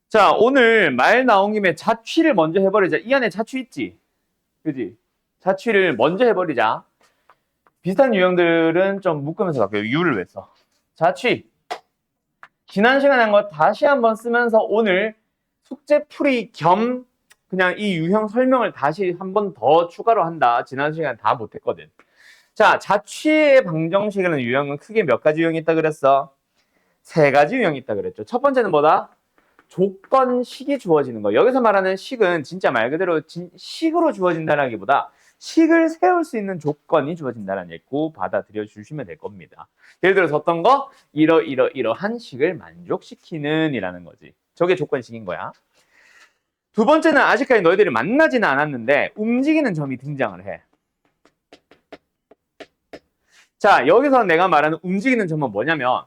자, 오늘 말 나온 김에 자취를 먼저 해버리자. 이 안에 자취 있지? 그지? 자취를 먼저 해버리자. 비슷한 유형들은 좀 묶으면서 갈게요. 유를 왜 써? 자취. 지난 시간에 한 거 다시 한번 쓰면서 오늘 숙제 풀이 겸 그냥 이 유형 설명을 다시 한 번 더 추가로 한다. 지난 시간에 다 못했거든. 자, 자취의 방정식이라는 유형은 크게 몇 가지 유형이 있다 그랬어? 세 가지 유형이 있다 그랬죠. 첫 번째는 뭐다? 조건식이 주어지는 거. 여기서 말하는 식은 진짜 말 그대로 식으로 주어진다라기보다 식을 세울 수 있는 조건이 주어진다는 얘기고 받아들여 주시면 될 겁니다. 예를 들어서 어떤 거? 이러한 식을 만족시키는 이라는 거지. 저게 조건식인 거야. 두 번째는 아직까지 너희들이 만나지는 않았는데 움직이는 점이 등장을 해. 자, 여기서 내가 말하는 움직이는 점은 뭐냐면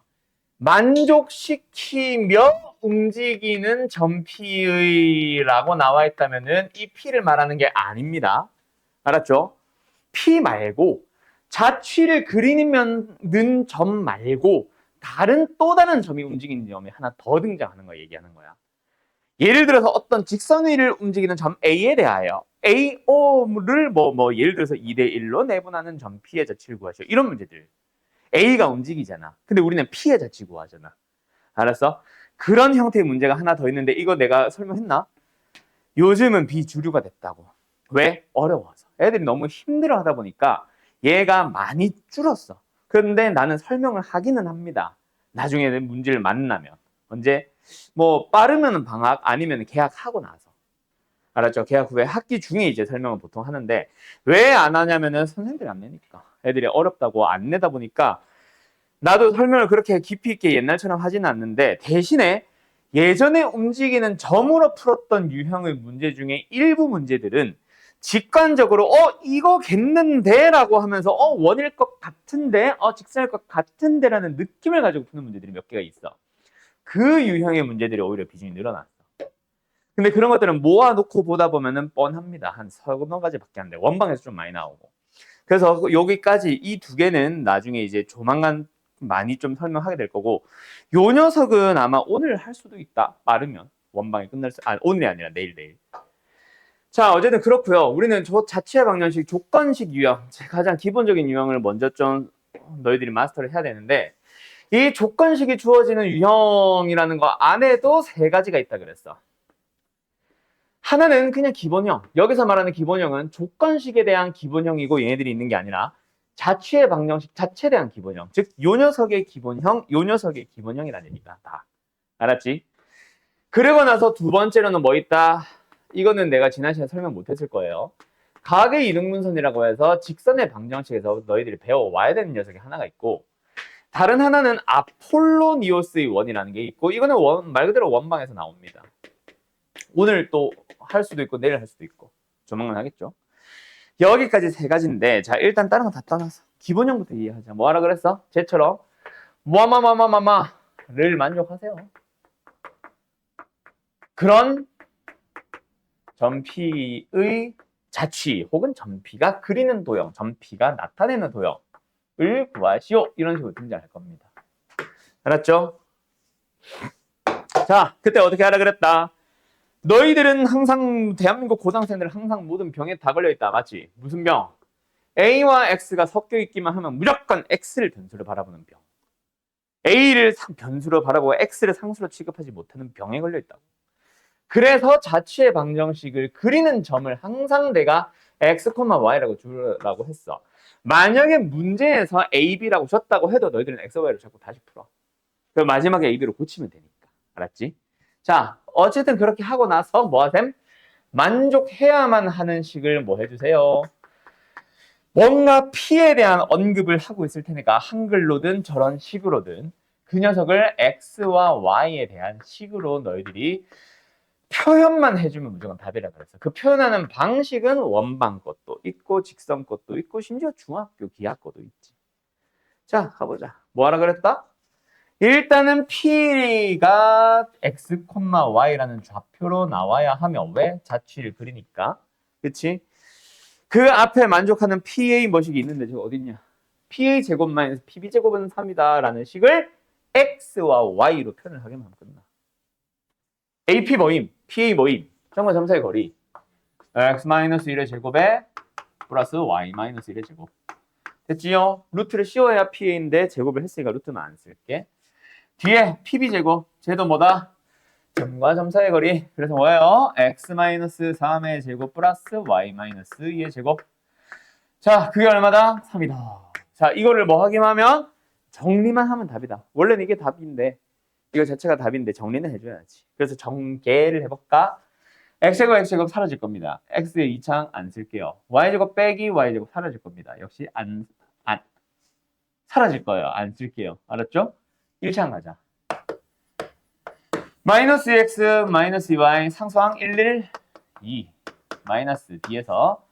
만족시키며 움직이는 점피의라고 나와 있다면은 이 P를 말하는 게 아닙니다. 알았죠? P 말고 자취를 그리는 점 말고 다른 또 다른 점이 움직이는 점이 하나 더 등장하는 거 얘기하는 거야. 예를 들어서 어떤 직선의를 움직이는 점 A에 대하여 AO를 예를 들어서 2대1로 내분하는 점 P의 자취를 구하시오. 이런 문제들. A가 움직이잖아. 근데 우리는 P의 자취 구하잖아. 알았어? 그런 형태의 문제가 하나 더 있는데 이거 내가 설명했나? 요즘은 비주류가 됐다고. 왜? 어려워서. 애들이 너무 힘들어하다 보니까 얘가 많이 줄었어. 그런데 나는 설명을 하기는 합니다. 나중에는 문제를 만나면. 언제? 빠르면 방학 아니면 개학하고 나서. 알았죠? 개학 후에 학기 중에 이제 설명을 보통 하는데 왜 안 하냐면은 선생님들이 안 내니까. 애들이 어렵다고 안 내다 보니까 나도 설명을 그렇게 깊이 있게 옛날처럼 하지는 않는데 대신에 예전에 움직이는 점으로 풀었던 유형의 문제 중에 일부 문제들은 직관적으로 이거겠는데 라고 하면서 원일 것 같은데 직선일 것 같은데 라는 느낌을 가지고 푸는 문제들이 몇 개가 있어. 그 유형의 문제들이 오히려 비중이 늘어났어. 근데 그런 것들은 모아놓고 보다 보면은 뻔합니다. 한 서너 가지밖에 안 돼. 원방에서 좀 많이 나오고. 그래서 여기까지 이 두 개는 나중에 이제 조만간 많이 좀 설명하게 될 거고 요 녀석은 아마 오늘 할 수도 있다. 빠르면 원방이 끝날 수 오늘이 아니라 내일. 자, 어쨌든 그렇고요. 우리는 저 자취의 방정식 조건식 유형, 가장 기본적인 유형을 먼저 좀 너희들이 마스터를 해야 되는데 이 조건식이 주어지는 유형이라는 거 안에도 세 가지가 있다 그랬어. 하나는 그냥 기본형. 여기서 말하는 기본형은 조건식에 대한 기본형이고 얘네들이 있는 게 아니라 자취의 방정식 자체에 대한 기본형. 즉, 요 녀석의 기본형, 요 녀석의 기본형이라는 얘기다. 다. 알았지? 그러고 나서 두 번째로는 뭐 있다? 이거는 내가 지난 시간에 설명 못했을 거예요. 가학의 이등분선이라고 해서 직선의 방정식에서 너희들이 배워와야 되는 녀석이 하나가 있고 다른 하나는 아폴로니오스의 원이라는 게 있고 이거는 말 그대로 원방에서 나옵니다. 오늘 또 할 수도 있고 내일 할 수도 있고 조만간 하겠죠. 여기까지 세 가지인데 자 일단 다른 거 다 떠나서 기본형부터 이해하자. 뭐 하라 그랬어? 쟤처럼 뭐마마마마마를 만족하세요. 그런 점피의 자취 혹은 점피가 그리는 도형, 점피가 나타내는 도형을 구하시오. 이런 식으로 등장할 겁니다. 알았죠? 자, 그때 어떻게 하라 그랬다? 너희들은 항상 대한민국 고등학생들은 항상 모든 병에 다 걸려있다. 맞지? 무슨 병? A와 X가 섞여 있기만 하면 무조건 X를 변수로 바라보는 병. A를 변수로 바라보고 X를 상수로 취급하지 못하는 병에 걸려있다고. 그래서 자취의 방정식을 그리는 점을 항상 내가 X, Y라고 주라고 했어. 만약에 문제에서 A, B라고 줬다고 해도 너희들은 X, Y로 자꾸 다시 풀어. 그럼 마지막에 A, B로 고치면 되니까. 알았지? 자, 어쨌든 그렇게 하고 나서 뭐 하셈? 만족해야만 하는 식을 뭐 해주세요? 뭔가 P에 대한 언급을 하고 있을 테니까 한글로든 저런 식으로든 그 녀석을 X와 Y에 대한 식으로 너희들이 표현만 해주면 무조건 답이라 그랬어. 그 표현하는 방식은 원방 것도 있고 직선 것도 있고 심지어 중학교 기하 것도 있지. 자, 가보자. 뭐 하라 그랬다? 일단은 P가 X, Y라는 좌표로 나와야 하며 왜? 자취를 그리니까. 그치? 그 앞에 만족하는 PA 뭐식이 있는데 저거 어딨냐? PA 제곱 마이너스 PB 제곱은 3이다 라는 식을 X와 Y로 표현을 하게만 하면 끝나. AP 모임, PA 모임, 정과 점사의 거리. x-1의 제곱에 플러스 y-1의 제곱. 됐지요? 루트를 씌워야 PA인데 제곱을 했으니까 루트만 안 쓸게. 뒤에 PB 제곱, 쟤도 뭐다? 점과 점사의 거리. 그래서 뭐예요? x-3의 제곱 플러스 y-2의 제곱. 자, 그게 얼마다? 3이다. 자, 이거를 뭐 하기만 하면 정리만 하면 답이다. 원래는 이게 답인데 이거 자체가 답인데 정리는 해줘야지. 그래서 정계를 해볼까? x제곱 x제곱 사라질 겁니다. x의 2창 안 쓸게요. y제곱 빼기 y제곱 사라질 겁니다. 역시 안 사라질 거예요. 안 쓸게요. 알았죠? 1창 가자. 마이너스 x 마이너스 2y 상수항 1, 2 마이너스 D에서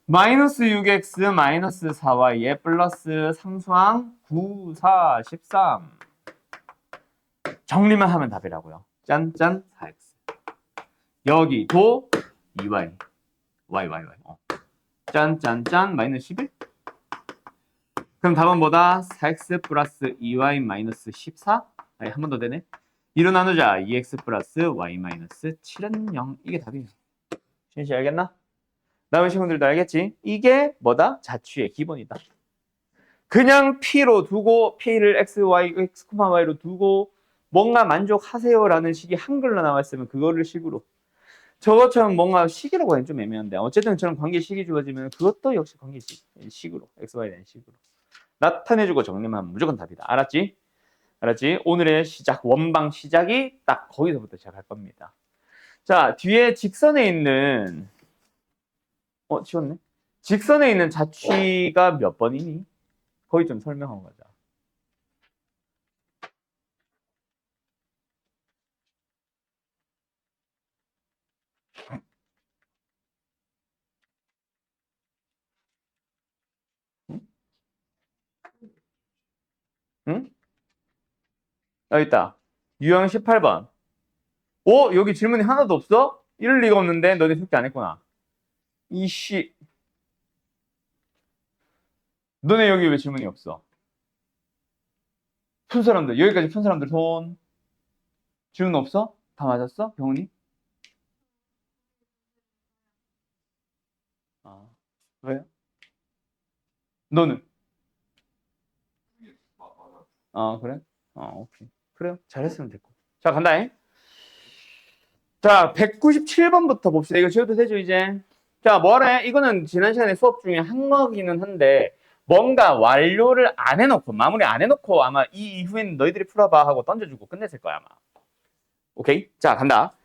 마이너스 6x 마이너스 4y에 플러스 상수항 9, 4, 13 정리만 하면 답이라고요. 짠짠 4x 여기도 2y y 짠짠짠 마이너스 11 그럼 답은 뭐다? 4x 플러스 2y 마이너스 14 한 번 더 되네. 2로 나누자 2x 플러스 y 마이너스 7은 0 이게 답이에요. 신씨 알겠나? 남은 친구들도 알겠지? 이게 뭐다? 자취의 기본이다. 그냥 P로 두고 P를 X, Y, X, Y로 두고 뭔가 만족하세요라는 식이 한글로 나왔으면 그거를 식으로 저것처럼 뭔가 식이라고 하긴 좀 애매한데 어쨌든 저런 관계식이 주어지면 그것도 역시 관계식으로 X, Y에 대한 식으로 나타내주고 정리만 하면 무조건 답이다. 알았지? 알았지? 오늘의 시작, 원방 시작이 딱 거기서부터 시작할 겁니다. 자, 뒤에 직선에 있는 지웠네? 직선에 있는 자취가 몇 번이니? 거기 좀 설명하고 가자. 응? 응? 여기 있다. 유형 18번. 여기 질문이 하나도 없어? 이럴 리가 없는데 너네 숙제 안 했구나. 이씨. 너네 여기 왜 질문이 없어? 푼 사람들, 여기까지 푼 사람들 손. 질문 없어? 다 맞았어? 병훈이? 아, 왜? 너는? 아, 그래? 오케이. 그래요. 잘했으면 됐고. 자, 간다잉. 자, 197번부터 봅시다. 이거 지워도 되죠, 이제? 자, 뭐래? 이거는 지난 시간에 수업 중에 한 거기는 한데 뭔가 완료를 안 해놓고 마무리 안 해놓고 아마 이 이후에는 너희들이 풀어봐 하고 던져주고 끝냈을 거야 아마. 오케이? 자, 간다.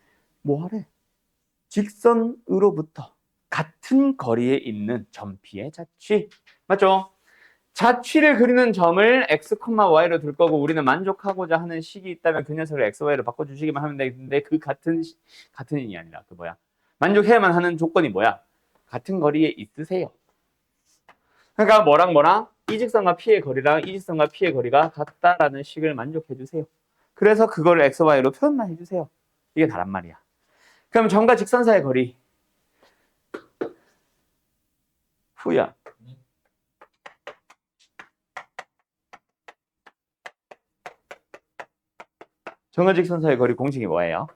뭐하래? 직선으로부터 같은 거리에 있는 점P의 자취. 맞죠? 자취를 그리는 점을 x, y로 둘 거고 우리는 만족하고자 하는 식이 있다면 그 녀석을 x, y로 바꿔주시기만 하면 되는데 그 같은이 아니라 그 뭐야? 만족해야만 하는 조건이 뭐야? 같은 거리에 있으세요. 그러니까 뭐랑 이 직선과 P의 거리랑 이 직선과 P의 거리가 같다라는 식을 만족해 주세요. 그래서 그거를 x, y로 표현만 해주세요. 이게 다란 말이야. 그럼 점과 직선 사이의 거리. 후야. 점과 직선 사이의 거리 공식이 뭐예요?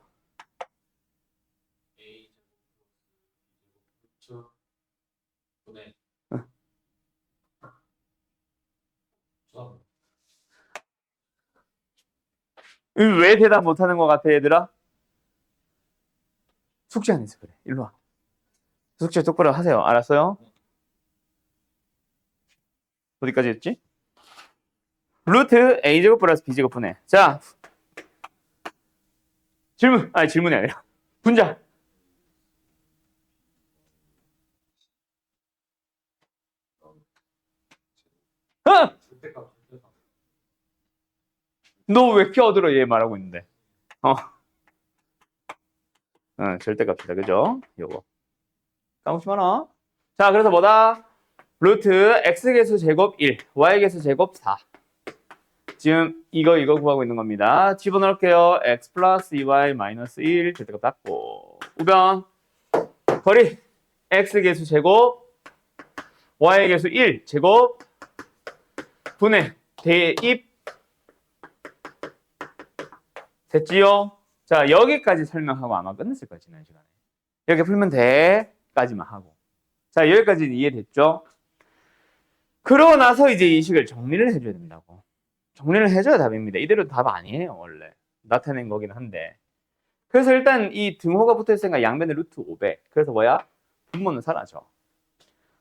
왜 대답 못하는 것 같아 얘들아? 숙제 안 해서 그래. 일로 와. 숙제 똑바로 하세요. 알았어요? 어디까지 했지? 루트 A제곱 플러스 B제곱 분해. 자, 질문이 아니라 분자. 너 왜 끼어들어 얘 말하고 있는데. 절대값이다. 그죠? 요거. 까먹지 마라. 자, 그래서 뭐다? 루트 x계수 제곱 1, y계수 제곱 4. 지금 이거 구하고 있는 겁니다. 집어넣을게요. x 플러스 2y 마이너스 1 절대값 닫고. 우변 거리 x계수 제곱 y계수 1 제곱 분해 대입 됐지요? 자, 여기까지 설명하고 아마 끝냈을 거야, 지난 시간에. 이렇게 풀면 돼.까지만 하고. 자, 여기까지는 이해됐죠? 그러고 나서 이제 이 식을 정리를 해줘야 된다고. 정리를 해줘야 답입니다. 이대로 답 아니에요, 원래. 나타낸 거긴 한데. 그래서 일단 이 등호가 붙어 있으니까 양변에 루트 500. 그래서 뭐야? 분모는 사라져.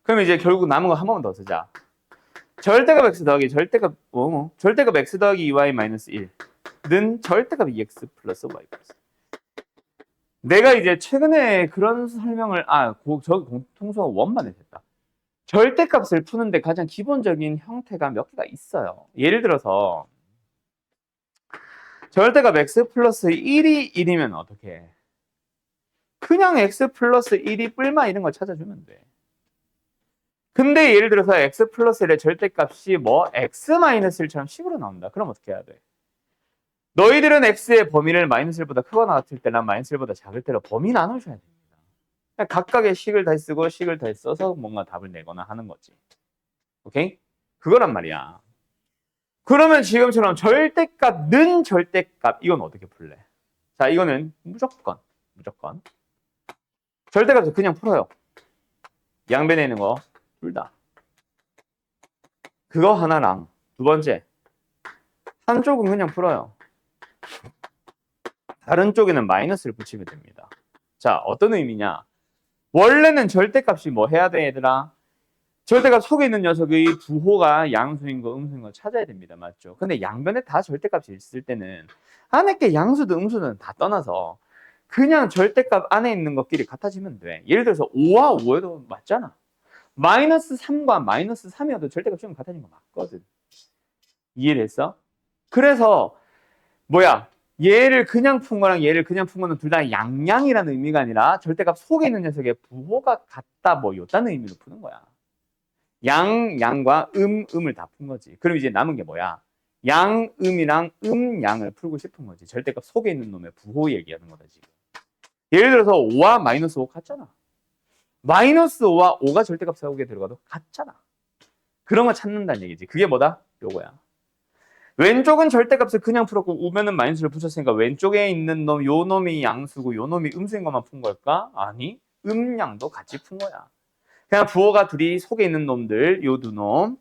그럼 이제 결국 남은 거 한 번만 더 쓰자. 절대값 x 더하기 절대값 x 더하기 2y 마이너스 1는 절대값 2x 플러스 y 플러스. 내가 이제 최근에 그런 설명을 저기 공통수학 원만에 했다. 절대값을 푸는데 가장 기본적인 형태가 몇 개가 있어요. 예를 들어서 절대값 x 플러스 1이 1이면 어떻게 해? 그냥 x 플러스 1이 뿔마 이런 걸 찾아주면 돼. 근데 예를 들어서 x 플러스 1의 절대값이 뭐 x 마이너스 1처럼 식으로 나온다. 그럼 어떻게 해야 돼? 너희들은 x의 범위를 마이너스 1보다 크거나 같을 때나 마이너스 1보다 작을 때로 범위 나눠줘야 됩니다. 그냥 각각의 식을 다 쓰고 식을 다 써서 뭔가 답을 내거나 하는 거지. 오케이? 그거란 말이야. 그러면 지금처럼 절대값, 는 절대값 이건 어떻게 풀래? 자, 이거는 무조건 절대값을 그냥 풀어요. 양변에 있는 거 둘 다. 그거 하나랑 두 번째 한쪽은 그냥 풀어요. 다른 쪽에는 마이너스를 붙이면 됩니다. 자, 어떤 의미냐? 원래는 절대값이 뭐 해야 돼, 얘들아? 절대값 속에 있는 녀석의 부호가 양수인 거, 음수인 거 찾아야 됩니다. 맞죠? 근데 양변에 다 절대값이 있을 때는 안에 게 양수든 음수든 다 떠나서 그냥 절대값 안에 있는 것끼리 같아지면 돼. 예를 들어서 5와 5에도 맞잖아. 마이너스 3과 마이너스 3이어도 절대값 지금 같아진 거 맞거든. 이해됐어? 그래서 뭐야? 얘를 그냥 푼 거랑 얘를 그냥 푼 거는 둘 다 양양이라는 의미가 아니라 절대값 속에 있는 녀석의 부호가 같다 뭐 요딴 의미로 푸는 거야. 양과 음을 다 푼 거지. 그럼 이제 남은 게 뭐야? 양이랑 양을 풀고 싶은 거지. 절대값 속에 있는 놈의 부호 얘기하는 거다 지금. 예를 들어서 5와 마이너스 5 같잖아. 마이너스 5와 5가 절대값 속에 들어가도 같잖아. 그런 거 찾는다는 얘기지. 그게 뭐다? 요거야. 왼쪽은 절대값을 그냥 풀었고 우변은 마이너스를 붙였으니까 왼쪽에 있는 놈, 요 놈이 양수고 요 놈이 음수인 것만 푼 걸까? 아니, 음양도 같이 푼 거야. 그냥 부호가 둘이 속에 있는 놈들, 요 두 놈,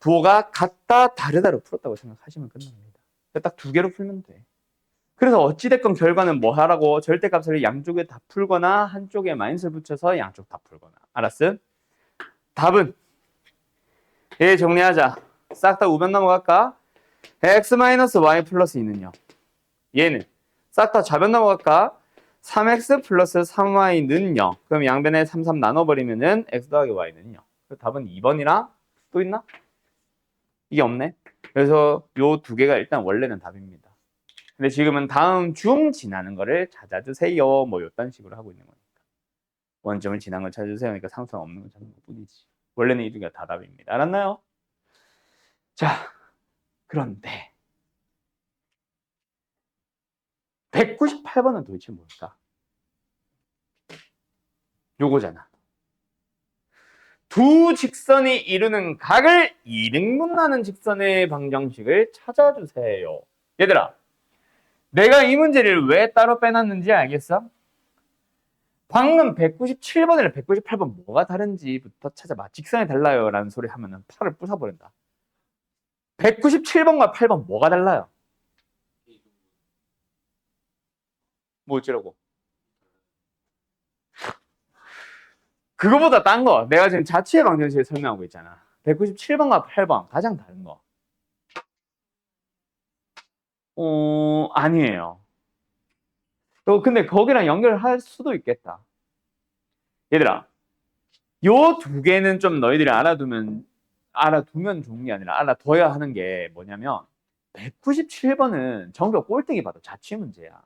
부호가 같다, 다르다로 풀었다고 생각하시면 끝납니다. 딱 두 개로 풀면 돼. 그래서 어찌됐건 결과는 뭐 하라고? 절대값을 양쪽에 다 풀거나 한쪽에 마이너스를 붙여서 양쪽 다 풀거나. 알았음? 답은 얘 정리하자. 싹 다 우변 넘어갈까? x-y 플러스 2는요. 얘는 싹 다 좌변 넘어갈까? 3x 플러스 3y는 0. 그럼 양변에 3, 3 나눠버리면은 x 더하기 y는 0. 답은 2번이랑 또 있나? 이게 없네. 그래서 요 두 개가 일단 원래는 답입니다. 근데 지금은 다음 중 지나는 거를 찾아주세요. 뭐 요딴 식으로 하고 있는 거니까. 원점을 지난 걸 찾아주세요. 그러니까 상수가 없는 걸 찾는 것 뿐이지. 원래는 이 두 개가 다 답입니다. 알았나요? 자, 그런데 198번은 도대체 뭘까? 요거잖아. 두 직선이 이루는 각을 이등분하는 직선의 방정식을 찾아주세요. 얘들아, 내가 이 문제를 왜 따로 빼놨는지 알겠어? 방금 197번이랑 198번 뭐가 다른지부터 찾아봐. 직선이 달라요 라는 소리 하면 팔을 부숴버린다. 197번과 8번 뭐가 달라요? 뭐 어쩌라고? 그거보다 딴 거. 내가 지금 자취의 방정식을 설명하고 있잖아. 197번과 8번 가장 다른 거. 아니에요. 근데 거기랑 연결할 수도 있겠다. 얘들아, 요 두 개는 좀 너희들이 알아두면 좋은 게 아니라 알아둬야 하는 게 뭐냐면 197번은 전교 꼴등이 봐도 자취 문제야.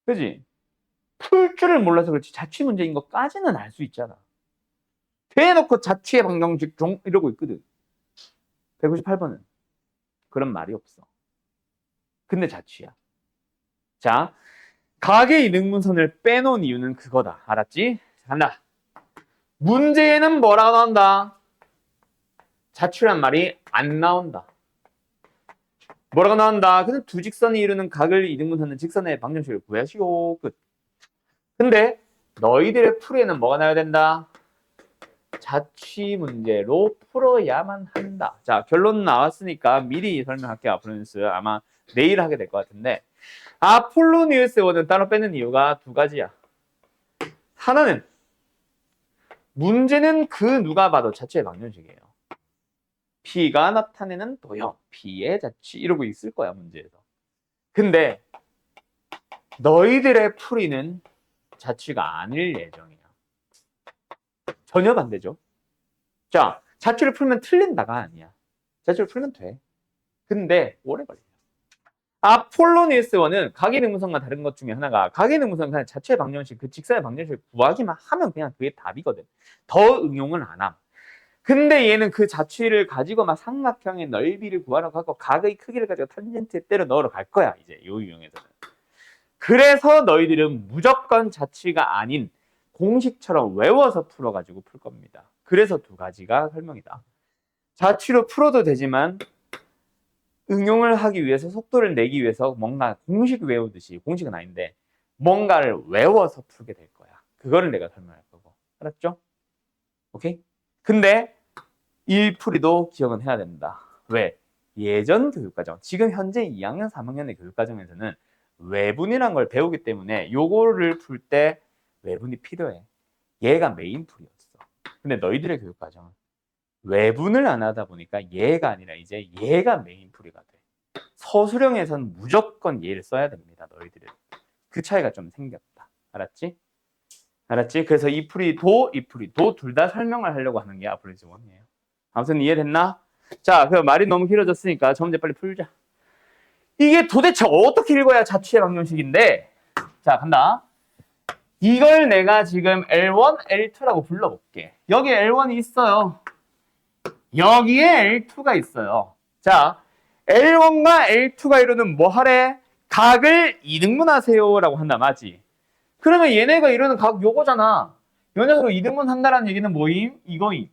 그지? 풀 줄을 몰라서 그렇지 자취 문제인 것까지는 알 수 있잖아. 대놓고 자취의 방정식 종 이러고 있거든. 198번은 그런 말이 없어. 근데 자취야. 자, 각의 이등분선을 빼놓은 이유는 그거다. 알았지? 간다. 문제에는 뭐라고 나온다? 자취란 말이 안 나온다. 뭐라고 나온다? 근데 두 직선이 이루는 각을 이등분하는 직선의 방정식을 구하시오. 끝. 근데 너희들의 풀이에는 뭐가 나와야 된다? 자취 문제로 풀어야만 한다. 자, 결론 나왔으니까 미리 설명할게요. 아폴로니우스 아마 내일 하게 될 것 같은데, 아폴로니우스 원은 따로 빼는 이유가 두 가지야. 하나는 문제는 그 누가 봐도 자취의 방정식이에요. P가 나타내는 도형, P의 자취 이러고 있을 거야 문제에서. 근데 너희들의 풀이는 자취가 아닐 예정이야. 전혀 반대죠. 자, 자취를 풀면 틀린다가 아니야. 자취를 풀면 돼. 근데 오래 걸려. 아폴로니우스 원은 각이등분선과 다른 것 중에 하나가 각이등분선 그냥 자취의 방정식, 그 직선의 방정식을 구하기만 하면 그냥 그게 답이거든. 더 응용을 안 함. 근데 얘는 그 자취를 가지고 막 삼각형의 넓이를 구하라고 하고 각의 크기를 가지고 탄젠트에 때려 넣으러 갈 거야. 이제 요 유형에서는. 그래서 너희들은 무조건 자취가 아닌 공식처럼 외워서 풀어가지고 풀 겁니다. 그래서 두 가지가 설명이다. 자취로 풀어도 되지만 응용을 하기 위해서 속도를 내기 위해서 뭔가 공식 외우듯이, 공식은 아닌데 뭔가를 외워서 풀게 될 거야. 그거를 내가 설명할 거고. 알았죠? 오케이? 근데 이 풀이도 기억은 해야 된다. 왜? 예전 교육과정, 지금 현재 2학년, 3학년의 교육과정에서는 외분이란 걸 배우기 때문에 요거를 풀 때 외분이 필요해. 얘가 메인 풀이었어. 근데 너희들의 교육과정은 외분을 안 하다 보니까 얘가 아니라 이제 얘가 메인 풀이가 돼. 서술형에서는 무조건 얘를 써야 됩니다. 너희들은. 그 차이가 좀 생겼다. 알았지? 알았지? 그래서 이 풀이도 둘 다 설명을 하려고 하는 게 아폴로니우스 원이에요. 아무튼 이해됐나? 자, 그 말이 너무 길어졌으니까 저 문제 빨리 풀자. 이게 도대체 어떻게 읽어야 자취의 방정식인데? 자, 간다. 이걸 내가 지금 L1, L2라고 불러볼게. 여기에 L1이 있어요. 여기에 L2가 있어요. 자, L1과 L2가 이루는 뭐 하래? 각을 이등분하세요 라고 한다. 맞지? 그러면 얘네가 이루는 각 요거잖아. 요 녀석으로 이등분 한다는 얘기는 뭐임? 이거임.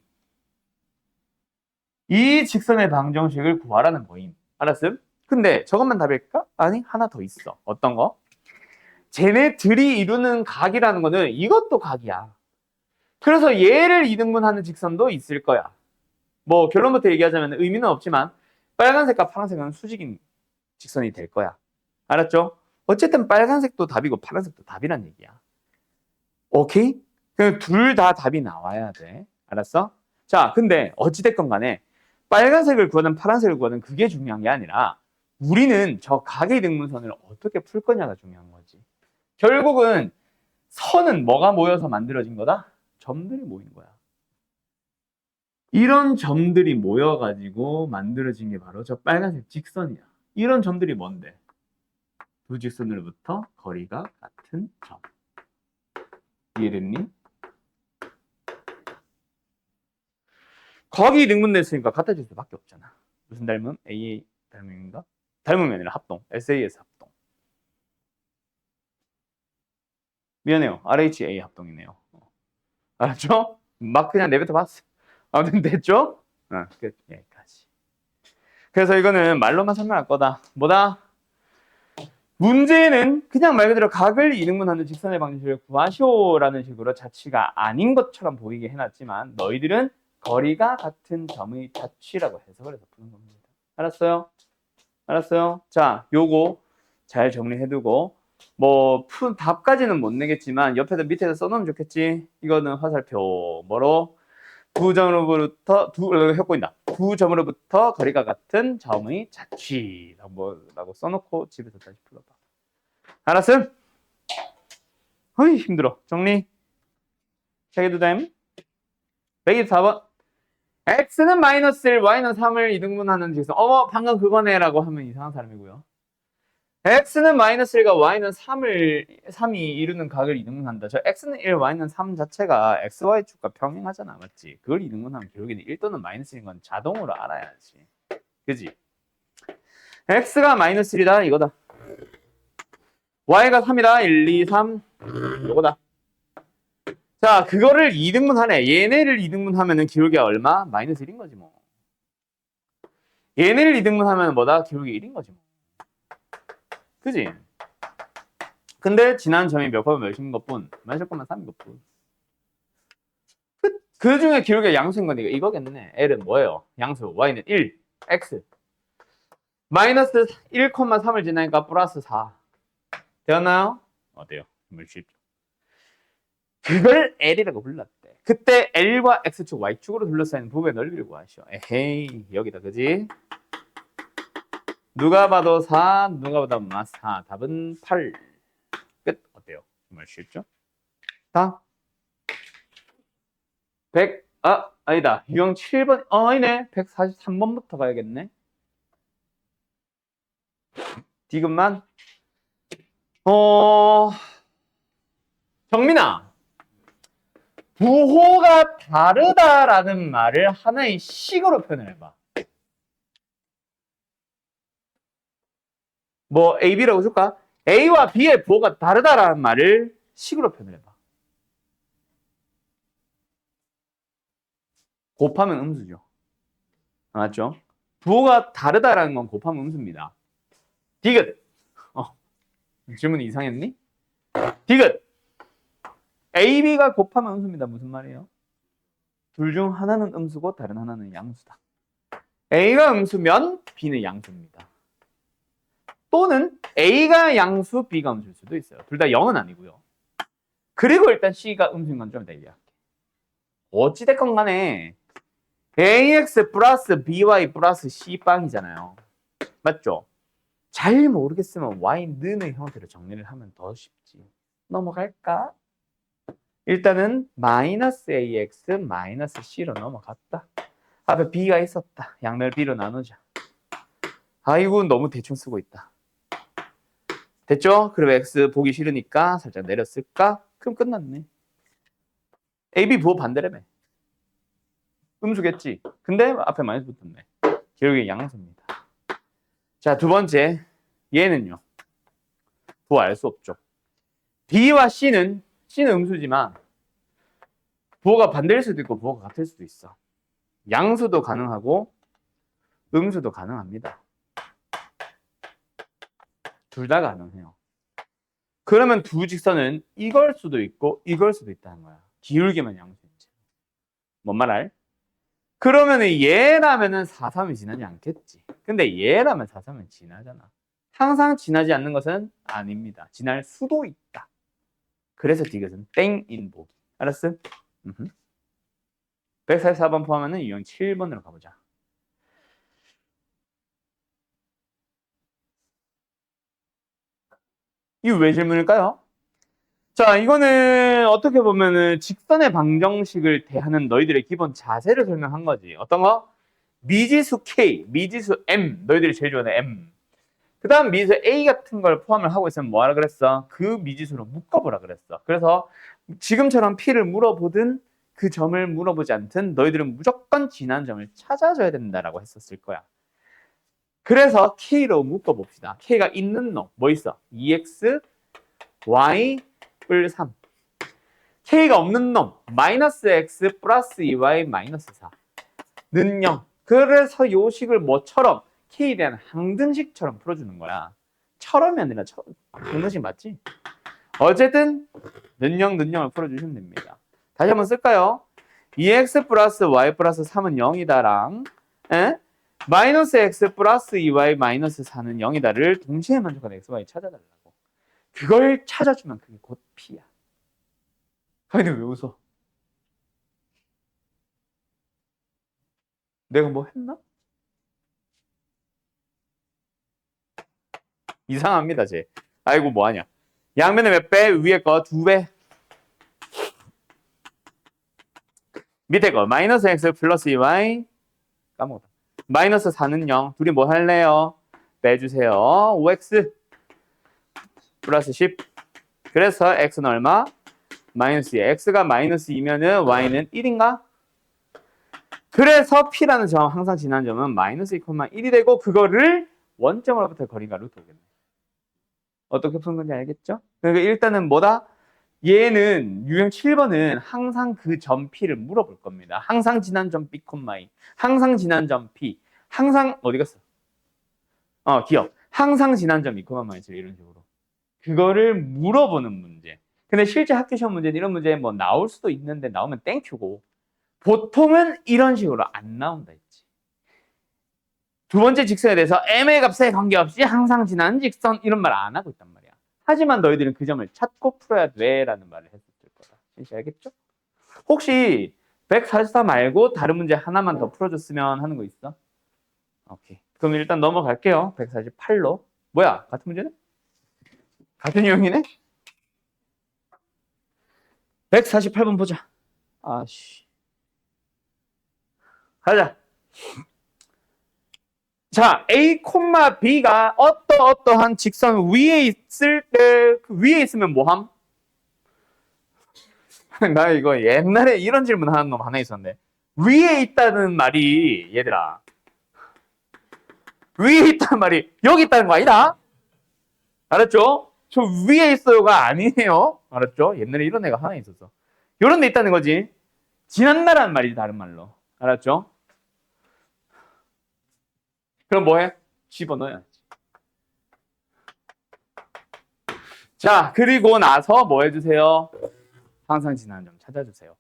이 직선의 방정식을 구하라는 거임. 알았음? 근데 저것만 답일까? 아니, 하나 더 있어. 어떤 거? 쟤네들이 이루는 각이라는 거는 이것도 각이야. 그래서 얘를 이등분하는 직선도 있을 거야. 뭐 결론부터 얘기하자면 의미는 없지만 빨간색과 파란색은 수직인 직선이 될 거야. 알았죠? 어쨌든 빨간색도 답이고 파란색도 답이란 얘기야. 오케이? 둘 다 답이 나와야 돼. 알았어? 자, 근데 어찌됐건 간에 빨간색을 구하든 파란색을 구하든 그게 중요한 게 아니라 우리는 저 각의 등분선을 어떻게 풀 거냐가 중요한 거지. 결국은 선은 뭐가 모여서 만들어진 거다? 점들이 모인 거야. 이런 점들이 모여가지고 만들어진 게 바로 저 빨간색 직선이야. 이런 점들이 뭔데? 두 직선으로부터 거리가 같은 점. 이해됐니? 거기 등분됐으니까 같아질 수밖에 없잖아. 무슨 닮음? AA 닮음인가? 닮음이 아니라 합동. SAS 합동. 미안해요. RHA 합동이네요. 알았죠? 막 그냥 내뱉어 봤어. 아무튼 됐죠? 끝. 여기까지. 그래서 이거는 말로만 설명할 거다. 뭐다? 문제는 그냥 말 그대로 각을 이등분하는 직선의 방정식을 구하시오라는 식으로 자취가 아닌 것처럼 보이게 해놨지만 너희들은 거리가 같은 점의 자취라고 해석을 해서 푸는 겁니다. 알았어요? 알았어요? 자, 요거 잘 정리해두고 뭐 답까지는 못 내겠지만 옆에다 밑에다 써놓으면 좋겠지. 이거는 화살표 뭐로? 두 점으로부터 두 점으로부터 거리가 같은 점의 자취라고 써놓고 집에서 다시 풀어봐. 알았음? 어이 힘들어. 정리. check them. 124번. x는 마이너스 1, y는 3을 이등분하는 직선. 방금 그거네 라고 하면 이상한 사람이고요. x는 마이너스 1과 y는 3이 이루는 각을 이등분한다. 저 x는 1, y는 3 자체가 xy축과 평행하잖아. 맞지? 그걸 이등분하면 결국에는 1 또는 마이너스 1인 건 자동으로 알아야지. 그지? x가 마이너스 1이다. 이거다. y가 3이다. 1, 2, 3. 요거다. 자, 그거를 2등분하네. 얘네를 2등분하면은 기울기가 얼마? 마이너스 1인 거지 뭐. 얘네를 이등분하면 뭐다? 기울기 1인 거지 뭐. 그지? 근데 지난 점이 몇 번 몇인 것뿐, 마실 것만 3인 것뿐. 그 중에 기울기가 양수인 거니까 이거겠네. L은 뭐예요? 양수. Y는 1, X. 마이너스 1,3을 지나니까 플러스 4. 되었나요? 어때요? 정말 쉽죠. 그걸 L이라고 불렀대. 그때 L과 X축, Y축으로 둘러싸인 부분의 넓이를 구하시오. 에헤이, 여기다, 그지? 누가 봐도 4, 누가 봐도 4. 답은 8. 끝. 어때요? 정말 쉽죠? 다 100, 아니다. 유형 7번, 아니네. 143번부터 가야겠네. 디귿만. 정민아. 부호가 다르다라는 말을 하나의 식으로 표현을 해봐. 뭐 A, B라고 줄까? A와 B의 부호가 다르다라는 말을 식으로 표현을 해봐. 곱하면 음수죠. 맞죠? 부호가 다르다라는 건 곱하면 음수입니다. 디귿. 질문이 이상했니? 디귿. A, B가 곱하면 음수입니다. 무슨 말이에요? 둘 중 하나는 음수고 다른 하나는 양수다. A가 음수면 B는 양수입니다. 또는 A가 양수, B가 음수일 수도 있어요. 둘 다 0은 아니고요. 그리고 일단 C가 음수인 건 좀 이따 얘기할게. 어찌됐건 간에 AX 플러스 BY 플러스 C빵이잖아요. 맞죠? 잘 모르겠으면 Y는 형태로 정리를 하면 더 쉽지. 넘어갈까? 일단은 마이너스 AX 마이너스 C로 넘어갔다. 앞에 B가 있었다. 양면을 B로 나누자. 아이고 너무 대충 쓰고 있다. 됐죠? 그럼 X 보기 싫으니까 살짝 내렸을까? 그럼 끝났네. AB 부호 반대라며. 음수겠지. 근데 앞에 마이너스 붙었네. 기울기 양수입니다. 자, 두 번째. 얘는요. 부호 알 수 없죠. B와 C는 음수지만 부호가 반대일 수도 있고 부호가 같을 수도 있어. 양수도 가능하고 음수도 가능합니다. 둘 다 가능해요. 그러면 두 직선은 이걸 수도 있고 이걸 수도 있다는 거야. 기울기만 양수인지. 뭔 말 알? 그러면 얘라면은 4, 3이 지나지 않겠지. 근데 얘라면 4, 3은 지나잖아. 항상 지나지 않는 것은 아닙니다. 지날 수도 있다. 그래서 디귿은 땡인 보기. 알았어? 144번 포함하는 유형 7번으로 가보자. 이거 왜 질문일까요? 자, 이거는 어떻게 보면은 직선의 방정식을 대하는 너희들의 기본 자세를 설명한 거지. 어떤 거? 미지수 K, 미지수 M, 너희들이 제일 좋아하는 M. 그 다음 미지수 A 같은 걸 포함을 하고 있으면 뭐하라 그랬어? 그 미지수로 묶어보라 그랬어. 그래서 지금처럼 P를 물어보든 그 점을 물어보지 않든 너희들은 무조건 지난 점을 찾아줘야 된다라고 했었을 거야. 그래서 K로 묶어봅시다. K가 있는 놈, 뭐 있어? 2x, y, 뿔 3. K가 없는 놈, 마이너스 x 플러스 2y 마이너스 4는 0. 그래서 이 식을 뭐처럼 K에 대한 항등식처럼 풀어주는 거야. 처럼이 아니라 항등식 맞지? 어쨌든 는영, 는영을 풀어주시면 됩니다. 다시 한번 쓸까요? 2x 플러스 y 플러스 3은 0이다랑 마이너스 x 플러스 2y 마이너스 4는 0이다를 동시에 만족하는 x, y 찾아달라고. 그걸 찾아주면 그게 곧 P야. 근데 왜 웃어? 내가 뭐 했나? 이상합니다, 쟤. 아이고, 뭐하냐. 양면에 몇 배? 위에 거 2배. 밑에 거 마이너스 x 플러스 2y 까먹었다. 마이너스 4는 0. 둘이 뭐 할래요? 빼주세요. 5x 플러스 10. 그래서 x는 얼마? 마이너스 2. x가 마이너스 2면은 y는 1인가? 그래서 P라는 점, 항상 지난 점은 마이너스 2,1이 되고 그거를 원점으로부터 거리가 루트 오겠네. 어떻게 푸는 건지 알겠죠? 그러니까 일단은 뭐다? 얘는 유형 7번은 항상 그 점 P를 물어볼 겁니다. 항상 지난 점 B, 항상 지난 점 P, 항상 어디 갔어? 기억. 항상 지난 점 2,-7 이런 식으로. 그거를 물어보는 문제. 근데 실제 학교 시험 문제는 이런 문제 뭐 나올 수도 있는데 나오면 땡큐고 보통은 이런 식으로 안 나온다 했지. 두 번째 직선에 대해서 m의 값에 관계없이 항상 지나는 직선 이런 말 안 하고 있단 말이야. 하지만 너희들은 그 점을 찾고 풀어야 돼라는 말을 했을 거다. 진짜 알겠죠? 혹시 144 말고 다른 문제 하나만 더 풀어줬으면 하는 거 있어? 오케이. 그럼 일단 넘어갈게요. 148로. 뭐야? 같은 문제네? 같은 유형이네? 148번 보자. 아씨. 가자. 자, A, B가 어떠한 직선 위에 있을 때, 그 위에 있으면 뭐함? 나 이거 옛날에 이런 질문 하는 놈 하나 있었는데. 위에 있다는 말이, 얘들아. 위에 있다는 말이 여기 있다는 거 아니다? 알았죠? 저 위에 있어요가 아니에요. 알았죠? 옛날에 이런 애가 하나 있었어. 이런 데 있다는 거지. 지난다라는 말이지, 다른 말로. 알았죠? 그럼 뭐해? 집어넣어야지. 자, 그리고 나서 뭐 해주세요? 항상 지나는 점 찾아주세요.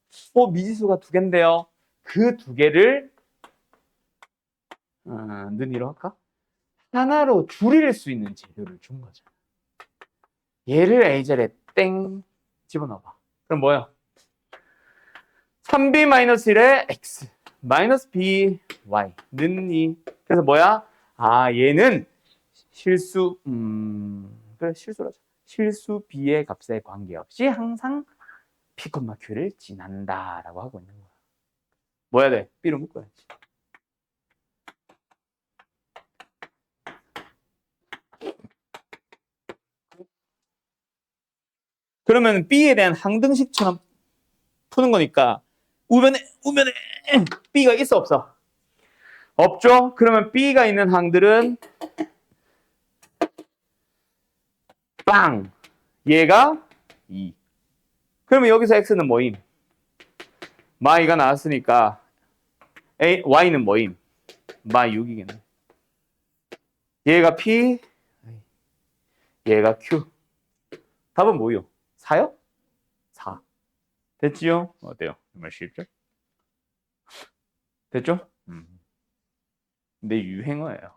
미지수가 두 개인데요. 그 두 개를 는이로 할까? 하나로 줄일 수 있는 재료를 준 거죠. 얘를 A절에 땡 집어넣어봐. 그럼 뭐야? 3B-1의 X 마이너스 B, Y 는 2. 그래서 뭐야? 얘는 실수, 그래, 실수라죠. 실수 B의 값에 관계없이 항상 P, Q를 지난다라고 하고 있는 거야. 뭐 해야 돼? B로 묶어야지. 그러면 B에 대한 항등식처럼 푸는 거니까 우변에 B가 있어 없어? 없죠? 그러면 B가 있는 항들은 빵! 얘가 2. 그러면 여기서 X는 뭐임? 마이가 나왔으니까 Y는 뭐임? 마이 6이겠네. 얘가 P, 얘가 Q. 답은 뭐요? 4요? 4. 됐지요? 어때요? 정말 쉽죠? 됐죠? 근데 유행어예요.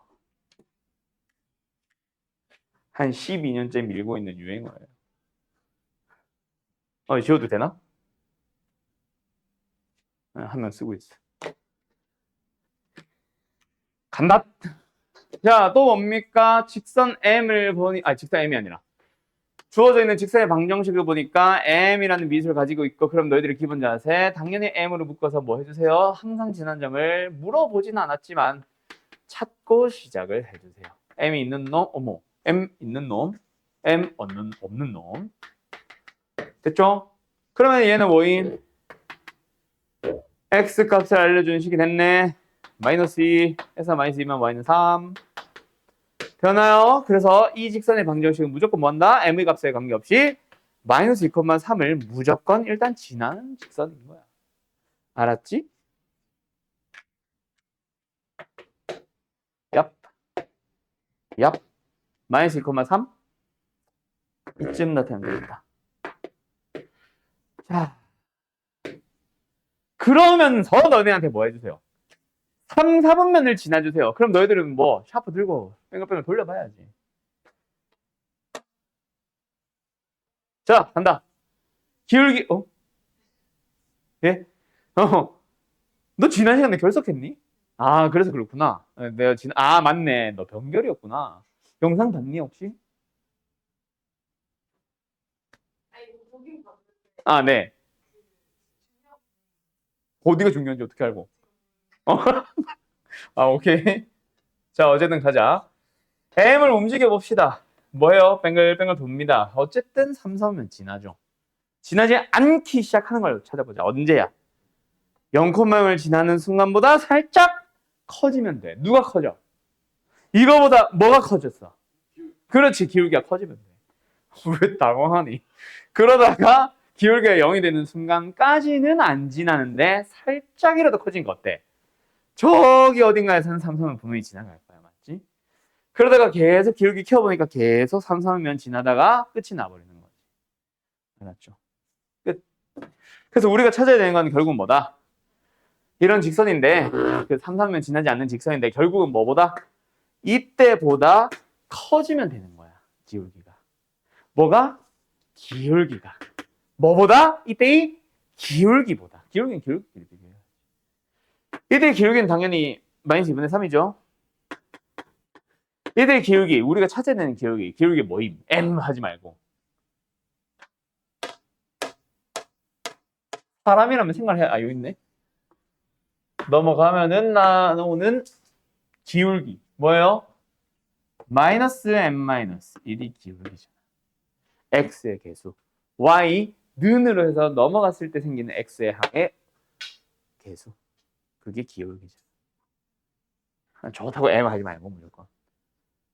한 12년째 밀고 있는 유행어예요. 지워도 되나? 한 명 쓰고 있어. 간다. 자, 또 뭡니까? 직선 M을 보니, 직선 M이 아니라. 주어져 있는 직선의 방정식을 보니까 M이라는 미수를 가지고 있고, 그럼 너희들의 기본 자세, 당연히 M으로 묶어서 뭐 해주세요? 항상 지난 점을 물어보진 않았지만, 찾고 시작을 해주세요. M이 있는 놈, M 있는 놈, M 없는 놈. 됐죠? 그러면 얘는 뭐임? X 값을 알려주는 식이 됐네. 마이너스 2에서 마이너스 2면 Y는 3. 되나요? 그래서 이 직선의 방정식은 무조건 뭐한다? M의 값에 관계없이 마이너스 2,3을 무조건 일단 지나는 직선인 거야. 알았지? 얍. 마이너스 2,3 이쯤 나타나면 되겠다. 자, 그러면서 너네한테 뭐 해주세요? 3, 4번면을 지나주세요. 그럼 너희들은 뭐 샤프 들고 뺑글뺑글 돌려봐야지. 자, 간다. 기울기, 예? 너 지난 시간에 결석했니? 그래서 그렇구나. 내가 맞네. 너 병결이었구나. 영상 봤니, 혹시? 네. 어디가 중요한지 어떻게 알고? 오케이. 자, 어쨌든 가자. M을 움직여 봅시다. 뭐예요? 뱅글뱅글 돕니다. 어쨌든 3, 4면 지나죠. 지나지 않기 시작하는 걸 찾아보자. 언제야? 0,0을 지나는 순간보다 살짝 커지면 돼. 누가 커져? 이거보다 뭐가 커졌어? 그렇지, 기울기가 커지면 돼. 왜 당황하니? 그러다가 기울기가 0이 되는 순간까지는 안 지나는데 살짝이라도 커진 거 어때? 저기 어딘가에서는 삼삼은 분명히 지나갈 거야. 맞지? 그러다가 계속 기울기 키워보니까 계속 삼삼면 지나다가 끝이 나버리는 거지. 알았죠? 끝. 그래서 우리가 찾아야 되는 건 결국 뭐다? 이런 직선인데 그 삼삼면 지나지 않는 직선인데 결국은 뭐보다? 이때보다 커지면 되는 거야. 기울기가. 뭐가? 기울기가. 뭐보다? 이때의 기울기보다. 기울기는 기울기를 비교해요. 이때의 기울기는 당연히 마이너스 2분의 3이죠. 이때의 기울기, 우리가 찾아야 되는 기울기 뭐임? M 하지 말고. 사람이라면 생각을 해. 아, 여기 있네. 넘어가면은 나오는 기울기. 뭐예요? 마이너스 M 마이너스 1이 기울기잖아. X의 개수. Y, 는으로 해서 넘어갔을 때 생기는 X의 항의 개수. 그게 기울기죠. 좋다고 M 하지 말고 무조건.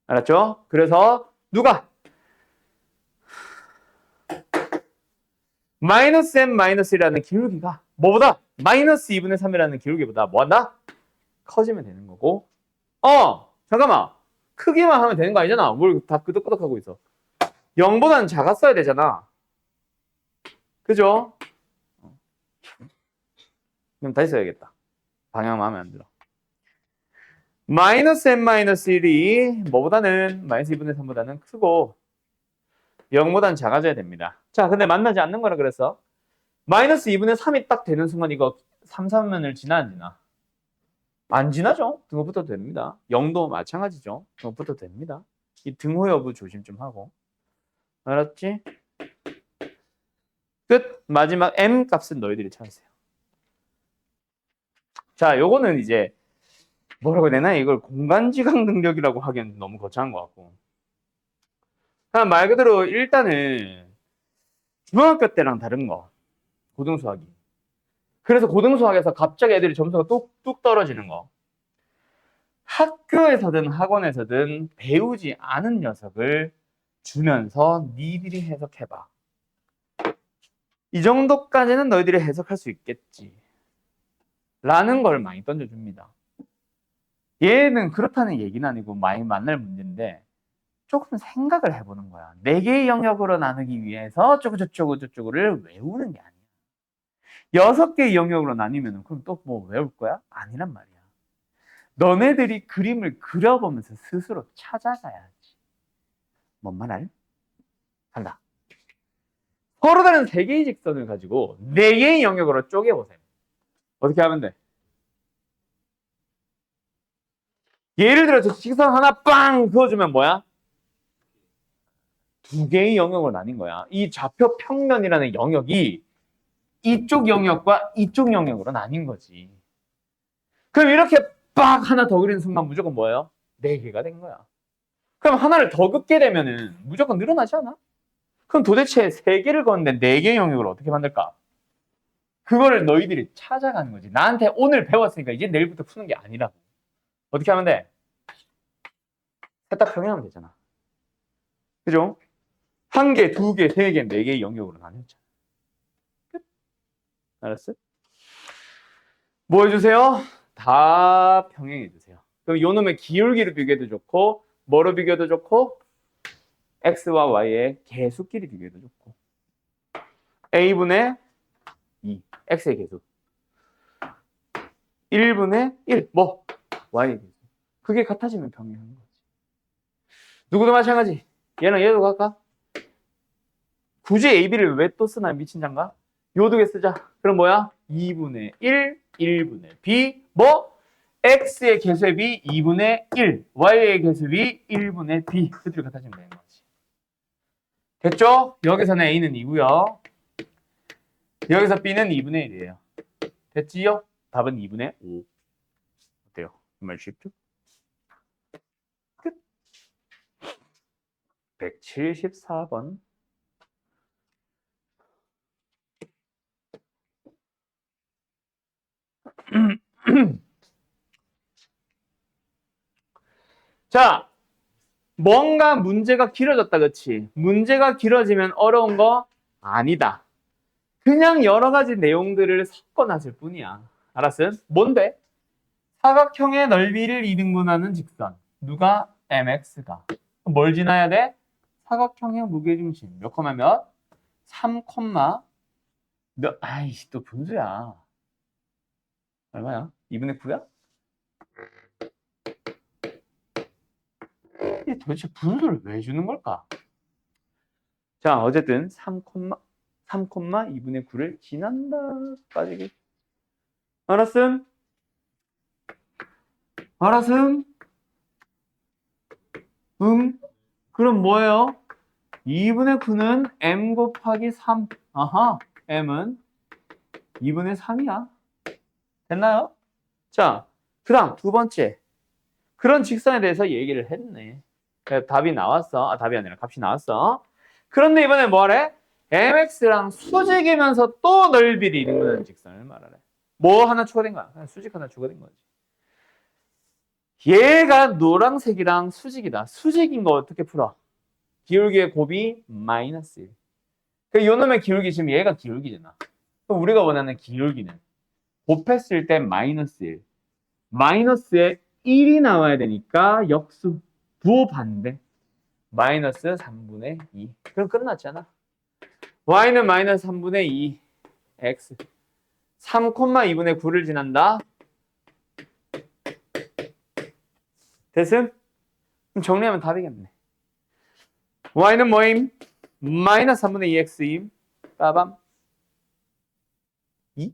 알았죠? 그래서 누가? 마이너스 M 마이너스 1이라는 기울기가 뭐보다? 마이너스 2분의 3이라는 기울기보다 뭐한다? 커지면 되는 거고. 잠깐만. 크기만 하면 되는 거 아니잖아. 뭘 다 끄덕끄덕하고 있어. 0보다는 작았어야 되잖아. 그죠? 그럼 다시 써야겠다. 방향 마음에 안 들어. 마이너스 M 마이너스 1이 뭐보다는 마이너스 2분의 3보다는 크고 0보다는 작아져야 됩니다. 자, 근데 만나지 않는 거라 그래서 마이너스 2분의 3이 딱 되는 순간 이거 3, 3면을 지나 안 지나? 안 지나죠? 등호부터 됩니다. 0도 마찬가지죠. 등호부터 됩니다. 이 등호 여부 조심 좀 하고. 알았지? 끝. 마지막 M 값은 너희들이 찾으세요. 자, 요거는 이제 뭐라고 해야 되나? 이걸 공간지각 능력이라고 하기엔 너무 거창한 것 같고. 말 그대로 일단은 중학교 때랑 다른 거. 고등수학이. 그래서 고등수학에서 갑자기 애들이 점수가 뚝뚝 떨어지는 거. 학교에서든 학원에서든 배우지 않은 녀석을 주면서 니들이 해석해봐. 이 정도까지는 너희들이 해석할 수 있겠지. 라는 걸 많이 던져줍니다. 얘는 그렇다는 얘기는 아니고 많이 만날 문제인데 조금 생각을 해보는 거야. 4개의 영역으로 나누기 위해서 저거를 외우는 게 아니야. 6개의 영역으로 나뉘면 그럼 또 뭐 외울 거야? 아니란 말이야. 너네들이 그림을 그려보면서 스스로 찾아가야지. 뭔 말? 간다. 서로 다른 3개의 직선을 가지고 4개의 영역으로 쪼개보세요. 어떻게 하면 돼? 예를 들어 저 직선 하나 빵 그어주면 뭐야? 2개의 영역으로 나뉜 거야. 이 좌표 평면이라는 영역이 이쪽 영역과 이쪽 영역으로 나뉜 거지. 그럼 이렇게 빡 하나 더 그리는 순간 무조건 뭐예요? 4개가 된 거야. 그럼 하나를 더 긋게 되면은 무조건 늘어나지 않아? 그럼 도대체 3개를 그었는데 4개의 영역을 어떻게 만들까? 그거를 너희들이 찾아가는 거지. 나한테 오늘 배웠으니까 이제 내일부터 푸는 게 아니라고. 어떻게 하면 돼? 세딱 평행하면 되잖아. 그죠? 1개, 2개, 3개, 4개의 영역으로 나뉘었잖아. 끝. 알았어? 뭐 해주세요? 다 평행해주세요. 그럼 요 놈의 기울기를 비교해도 좋고 뭐로 비교해도 좋고 x와 y의 개수끼리 비교해도 좋고 a분의 2, x의 개수 1분의 1, 뭐? y의 개수. 그게 같아지면 평행한 거지. 누구도 마찬가지. 얘랑 얘도 갈까? 굳이 AB를 왜 또 쓰나 미친 장가? 요 두 개 쓰자. 그럼 뭐야? 2분의 1, 1분의 B, 뭐? x의 개수의 2분의 1, y의 개수의 1분의 B. 그들이 같아지면 되는 거지. 됐죠? 여기서는 a는 2고요. 여기서 b는 2분의 1이에요. 됐지요? 답은 2분의 5. 어때요? 정말 쉽죠? 끝. 174번. 자, 뭔가 문제가 길어졌다, 그치? 문제가 길어지면 어려운 거 아니다. 그냥 여러 가지 내용들을 섞어놨을 뿐이야. 알았음? 뭔데? 사각형의 넓이를 2등분하는 직선. 누가? mx가. 뭘 지나야 돼? 사각형의 무게중심. 몇 콤마 몇? 3 콤마 몇? 아이씨, 또 분수야. 얼마야? 2분의 9야? 이게 도대체 분수를 왜 주는 걸까? 자, 어쨌든 3 2분의 9를 지난다. 빠지기. 알았음? 알았음? 그럼 뭐예요? 2분의 9는 m 곱하기 3. 아하, m은 2분의 3이야. 됐나요? 자, 그 다음 두 번째. 그런 직선에 대해서 얘기를 했네. 그래서 답이 나왔어. 아, 답이 아니라 값이 나왔어. 그런데 이번에 뭐래? mx랑 수직이면서 또 넓이를 이루는 직선을 말하래. 뭐 하나 추가된 거야? 그냥 수직 하나 추가된 거지. 얘가 노란색이랑 수직이다. 수직인 거 어떻게 풀어? 기울기의 곱이 마이너스 1. 요 놈의 기울기 지금 얘가 기울기잖아. 그럼 우리가 원하는 기울기는 곱했을 때 마이너스 1. 마이너스에 1이 나와야 되니까 역수 부호반대. 마이너스 3분의 2. 그럼 끝났잖아. y는 마이너스 3분의 2 x 3,2분의 9를 지난다. 됐음? 그럼 정리하면 답이겠네. y는 뭐임? 마이너스 3분의 2x임. 빠밤. 2?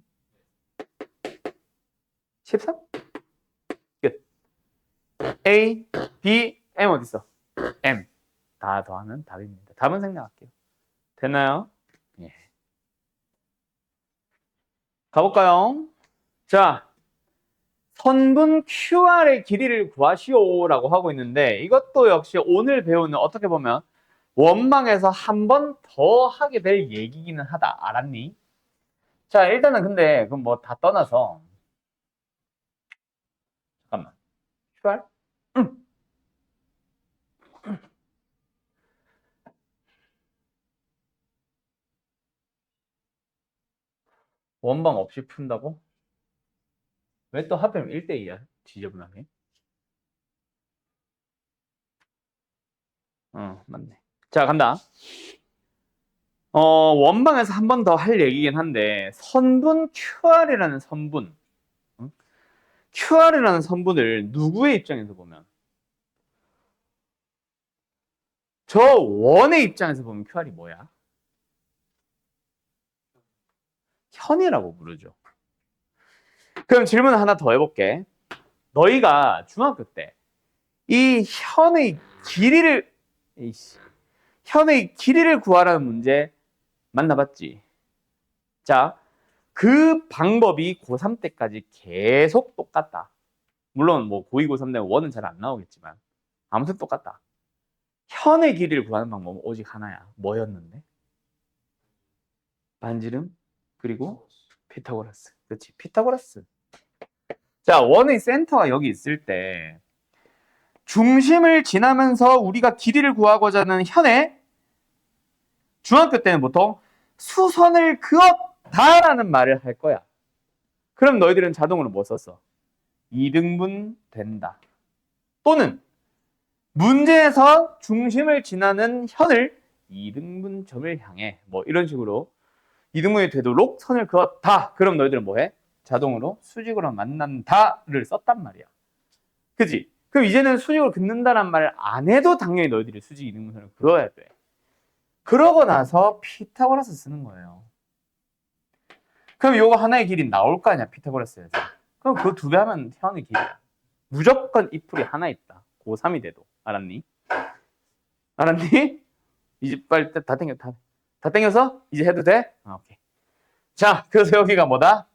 13? 끝. A, B, M 어딨어? M. 다 더하면 답입니다. 답은 생략할게요. 됐나요? 예. 가볼까요? 자, 선분 QR의 길이를 구하시오라고 하고 있는데 이것도 역시 오늘 배우는 어떻게 보면 원방에서 한 번 더 하게 될 얘기기는 하다. 알았니? 자, 일단은 근데 그럼 뭐 다 떠나서 잠깐만. QR? 원방 없이 푼다고? 왜 또 하필 1대2야? 지저분하게. 맞네. 자, 간다. 원방에서 한 번 더 할 얘기긴 한데 선분 QR이라는 선분 QR이라는 선분을 누구의 입장에서 보면 저 원의 입장에서 보면 QR이 뭐야? 현이라고 부르죠. 그럼 질문 하나 더 해볼게. 너희가 중학교 때 이 현의 길이를 구하라는 문제 만나봤지? 자, 그 방법이 고3 때까지 계속 똑같다. 물론 뭐 고2, 고3 되면 원은 잘 안 나오겠지만 아무튼 똑같다. 현의 길이를 구하는 방법은 오직 하나야. 뭐였는데? 반지름 그리고 피타고라스. 그렇지, 피타고라스. 자, 원의 센터가 여기 있을 때 중심을 지나면서 우리가 길이를 구하고자 하는 현의 중학교 때는 보통 수선을 그었다라는 말을 할 거야. 그럼 너희들은 자동으로 뭐 썼어? 2등분 된다. 또는 문제에서 중심을 지나는 현을 2등분점을 향해 뭐 이런 식으로 2등분이 되도록 선을 그었다. 그럼 너희들은 뭐해? 자동으로 수직으로 만난다를 썼단 말이야. 그지? 그럼 이제는 수직으로 긋는다란 말을 안 해도 당연히 너희들이 수직 2등분선을 그어야 돼. 그러고 나서 피타고라스 쓰는 거예요. 그럼 요거 하나의 길이 나올 거 아니야, 피타고라스에서. 그럼 그거 2배 하면 현의 길이야. 무조건 이 풀이 하나 있다. 고3이 돼도. 알았니? 알았니? 이제 빨리 다 땡겨. 다 땡겨서 이제 해도 돼? 오케이. 자, 그래서 여기가 뭐다?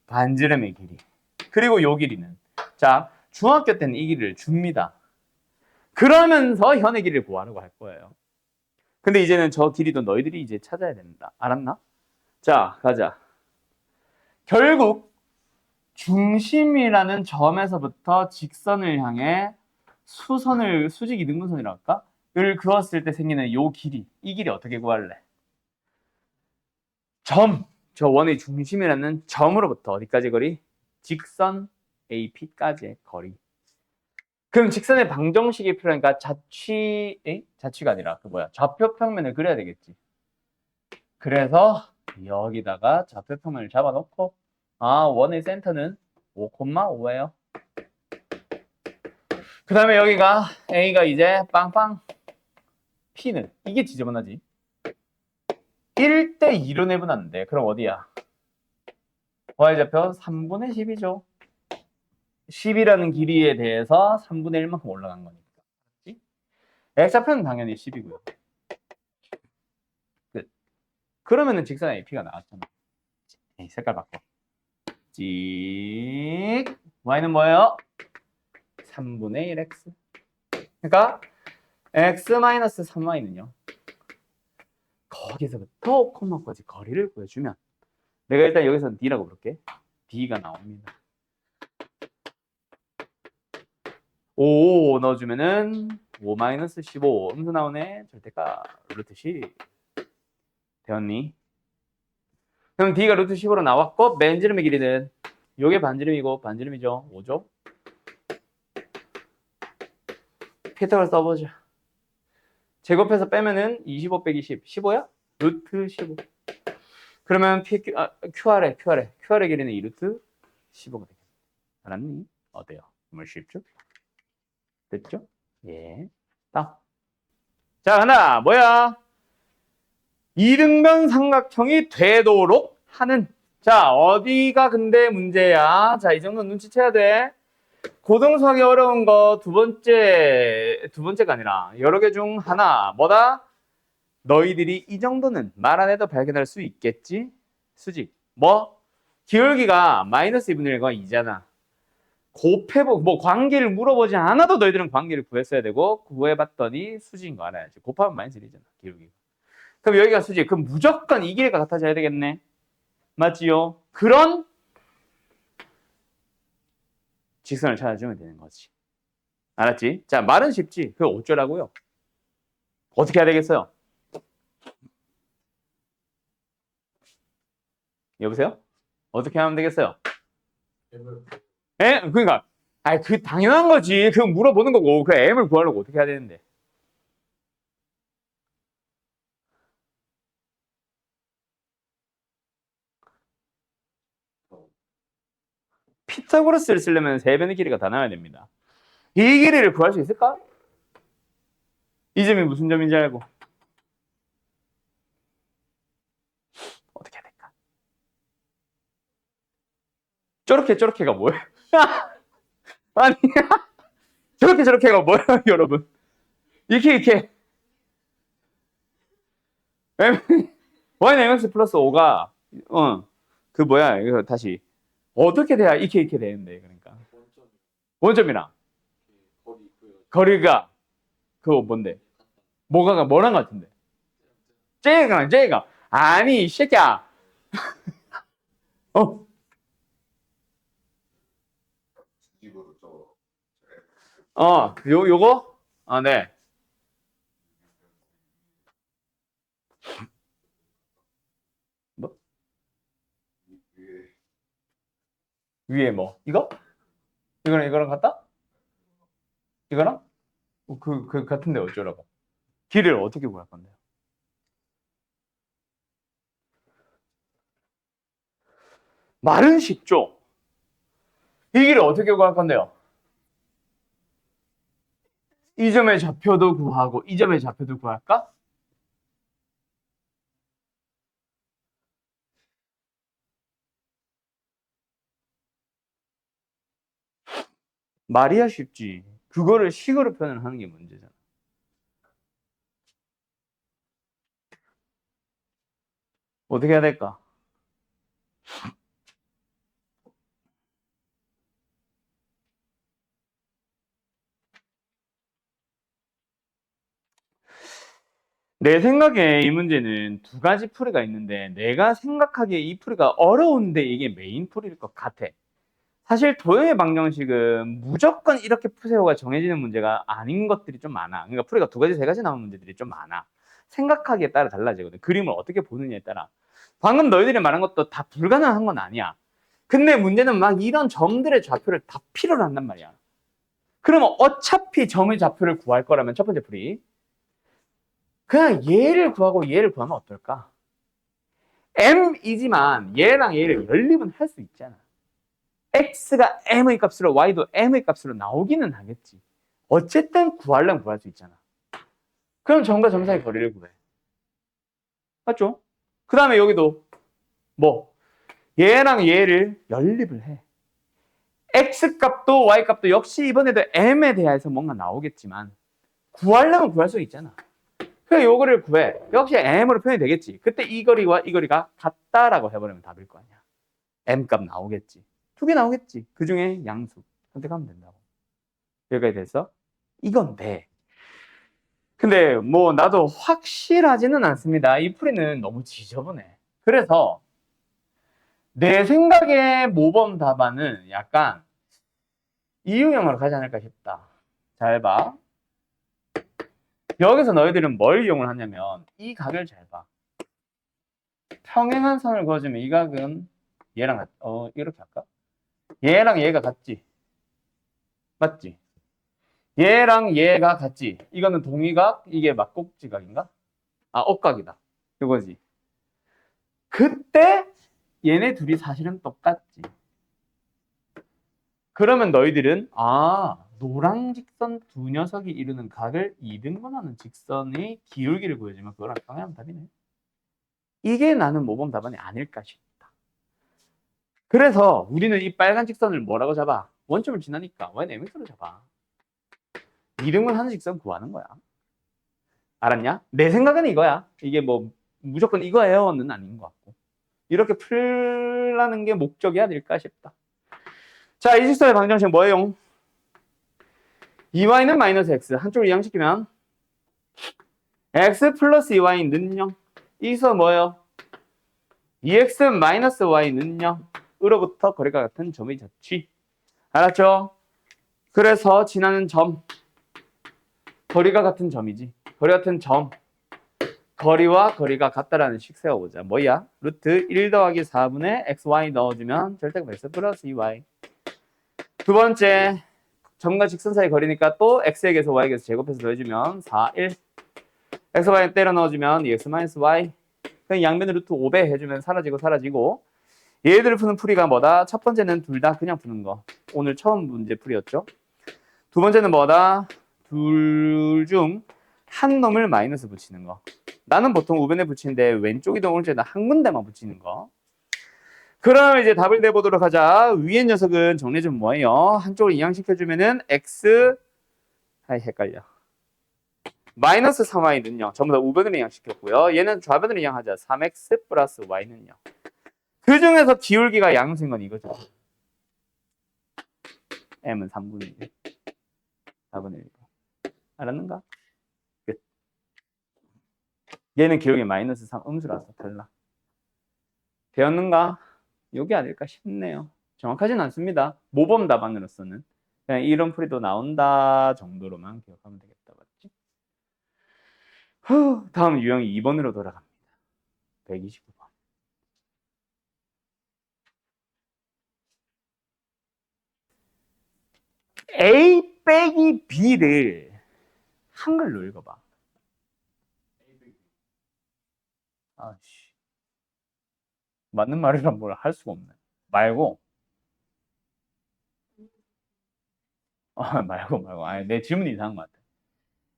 반지름의 길이. 그리고 요 길이는. 자, 중학교 때는 이 길이를 줍니다. 그러면서 현의 길이를 구하라고 할 거예요. 근데 이제는 저 길이도 너희들이 이제 찾아야 된다. 알았나? 자, 가자. 결국 중심이라는 점에서부터 직선을 향해 수직 이등분선이라고 할까? 을 그었을 때 생기는 요 길이. 이 길이 어떻게 구할래? 저 원의 중심이라는 점으로부터 어디까지 거리? 직선 AP까지의 거리. 그럼 직선의 방정식이 필요하니까 자취가 아니라 좌표 평면을 그려야 되겠지. 그래서 여기다가 좌표 평면을 잡아놓고 원의 센터는 5,5예요. 그 다음에 여기가 A가 이제 빵빵 P는 이게 지저분하지. 1대 2로 내분하는데 그럼 어디야? Y좌표 3분의 10이죠. 10이라는 길이에 대해서 3분의 1만큼 올라간 거니까. X좌표는 당연히 10이고요. 끝. 그러면은 직선 AP가 나왔잖아. 색깔 바꿔. 찍. Y는 뭐예요? 3분의 1X. 그러니까 X-3Y는요. 거기서부터 콤마까지 거리를 보여주면 내가 일단 여기서는 D라고 부를게. D가 나옵니다. 5 넣어주면은 5-15 음수 나오네. 절대가 루트 10 되었니? 그럼 D가 루트 10으로 나왔고 맨지름의 길이는 요게 반지름이고 반지름이죠. 5죠. 피타고라스 써보자. 제곱해서 빼면은 25 빼기 10 15야? 루트 15. 그러면 QR의 길이는 2루트 15가 되겠네. 알았니? 어때요? 정말 쉽죠? 됐죠? 예. 다음. 자, 간다. 뭐야? 이등변 삼각형이 되도록 하는. 자, 어디가 근데 문제야? 자, 이 정도는 눈치채야 돼. 고등수학이 어려운 거 두 번째가 아니라 여러 개 중 하나. 뭐다? 너희들이 이 정도는 말 안 해도 발견할 수 있겠지? 수직. 뭐? 기울기가 마이너스 2분의 1과 2잖아. 곱해보, 관계를 물어보지 않아도 너희들은 관계를 구했어야 되고, 구해봤더니 수직인 거 알아야지. 곱하면 마이너스 1이잖아, 기울기. 그럼 여기가 수직. 그럼 무조건 이 길이가 같아져야 되겠네. 맞지요? 그런 직선을 찾아주면 되는 거지. 알았지? 자, 말은 쉽지. 그거 어쩌라고요? 어떻게 해야 되겠어요? 여보세요? 어떻게 하면 되겠어요? 에? 그러니까 그 당연한 거지. 그거 물어보는 거고 그 M을 구하려고 어떻게 해야 되는데. 피타고라스를 쓰려면 세 변의 길이가 다 나와야 됩니다. 이 길이를 구할 수 있을까? 이 점이 무슨 점인지 알고 어떻게 해야 될까? 저렇게가 뭐예요? 아니 저렇게가 뭐예요, 여러분? 이렇게 y는 mx 플러스 5가 이거 다시 어떻게 돼야 이렇게 되는데. 그러니까 원점이랑 거리가 그거 뭔데? 뭐랑 같은데? 쟤가 아니 이 새끼야. 요거? 네. 뭐? 위에 뭐? 이거? 이거랑 같다? 이거랑? 그 같은데 어쩌라고? 길이를 어떻게 구할 건데요? 말은 쉽죠? 이 길을 어떻게 구할 건데요? 이 점의 좌표도 구하고 이 점의 좌표도 구할까? 말이야 쉽지. 그거를 식으로 표현을 하는 게 문제잖아. 어떻게 해야 될까? 내 생각에 이 문제는 두 가지 풀이가 있는데 내가 생각하기에 이 풀이가 어려운데 이게 메인 풀이일 것 같아. 사실 도형의 방정식은 무조건 이렇게 푸세요가 정해지는 문제가 아닌 것들이 좀 많아. 그러니까 풀이가 두 가지, 세 가지 나오는 문제들이 좀 많아. 생각하기에 따라 달라지거든. 그림을 어떻게 보느냐에 따라. 방금 너희들이 말한 것도 다 불가능한 건 아니야. 근데 문제는 막 이런 점들의 좌표를 다 필요로 한단 말이야. 그러면 어차피 점의 좌표를 구할 거라면 첫 번째 풀이 그냥 얘를 구하고 얘를 구하면 어떨까? m이지만 얘랑 얘를 연립은 할 수 있잖아. x가 m의 값으로 y도 m의 값으로 나오기는 하겠지. 어쨌든 구하려면 구할 수 있잖아. 그럼 점과 점 사이 거리를 구해. 맞죠? 그 다음에 여기도 뭐 얘랑 얘를 연립을 해. x값도 y값도 역시 이번에도 m에 대해서 뭔가 나오겠지만 구하려면 구할 수 있잖아. 그래서 요거를 구해. 역시 m으로 표현이 되겠지. 그때 이 거리와 이 거리가 같다라고 해버리면 답일 거 아니야. m값 나오겠지. 두 개 나오겠지. 그 중에 양수 선택하면 된다고. 여기까지 됐어? 이건 돼. 근데 뭐 나도 확실하지는 않습니다. 이 풀이는 너무 지저분해. 그래서 내 생각에 모범 답안은 약간 이 유형으로 가지 않을까 싶다. 잘 봐. 여기서 너희들은 뭘 이용을 하냐면 이 각을 잘 봐. 평행한 선을 그어주면 이 각은 얘랑 이렇게 할까? 얘랑 얘가 같지? 맞지? 얘랑 얘가 같지? 이거는 동의각, 이게 막곡지각인가? 아, 억각이다. 이거지. 그때 얘네 둘이 사실은 똑같지. 그러면 너희들은 노랑 직선 두 녀석이 이루는 각을 이등분하는 직선의 기울기를 구해주면 그거랑 평행하면 답이네. 이게 나는 모범 답안이 아닐까 싶다. 그래서 우리는 이 빨간 직선을 뭐라고 잡아? 원점을 지나니까 y/mx로 잡아. 이등분하는 직선 구하는 거야. 알았냐? 내 생각은 이거야. 이게 뭐 무조건 이거예요는 아닌 것 같고. 이렇게 풀라는 게 목적이 아닐까 싶다. 자, 이 직선의 방정식 뭐예요? 2y는 마이너스 x. 한쪽을 이항시키면 x 플러스 2y는 0. 이서 뭐예요? 2x 마이너스 y는 0. 으로부터 거리가 같은 점의 자취. 알았죠? 그래서 지나는 점. 거리가 같은 점이지. 거리 같은 점. 거리와 거리가 같다라는 식 세워보자. 뭐야? 루트 1 더하기 4분의 xy 넣어주면 절대값 x 플러스 2y. 두 번째, 점과 직선 사이 거리니까 또 x에게서 y에게서 제곱해서 더해주면 4, 1. x, y 때려 넣어주면 2x 마이너스 y. 그냥 양변을 루트 5배 해주면 사라지고. 얘들을 푸는 풀이가 뭐다? 첫 번째는 둘 다 그냥 푸는 거. 오늘 처음 문제 풀이였죠. 두 번째는 뭐다? 둘 중 한 놈을 마이너스 붙이는 거. 나는 보통 우변에 붙이는데 왼쪽이든 오른쪽이든 한 군데만 붙이는 거. 그럼 이제 답을 내보도록 하자. 위에 녀석은 정리 좀 뭐예요? 한쪽을 이항시켜주면은 x, 헷갈려. 마이너스 3y는요. 전부 다 우변으로 이항시켰고요. 얘는 좌변으로 이항하자. 3x 플러스 y는요. 그 중에서 기울기가 양수인 건 이거죠. m은 3분의 1. 4분의 1. 알았는가? 끝. 얘는 기울기 마이너스 3 음수라서 달라. 되었는가? 요게 아닐까 싶네요. 정확하진 않습니다. 모범 답안으로서는. 그냥 이런 풀이도 나온다 정도로만 기억하면 되겠다. 맞지? 다음 유형이 2번으로 돌아갑니다. 129번. A 빼기 B를 한글로 읽어봐. 아씨. 맞는 말이란 뭘 할 수가 없네. 말고. 말고. 아니, 내 질문이 이상한 것 같아.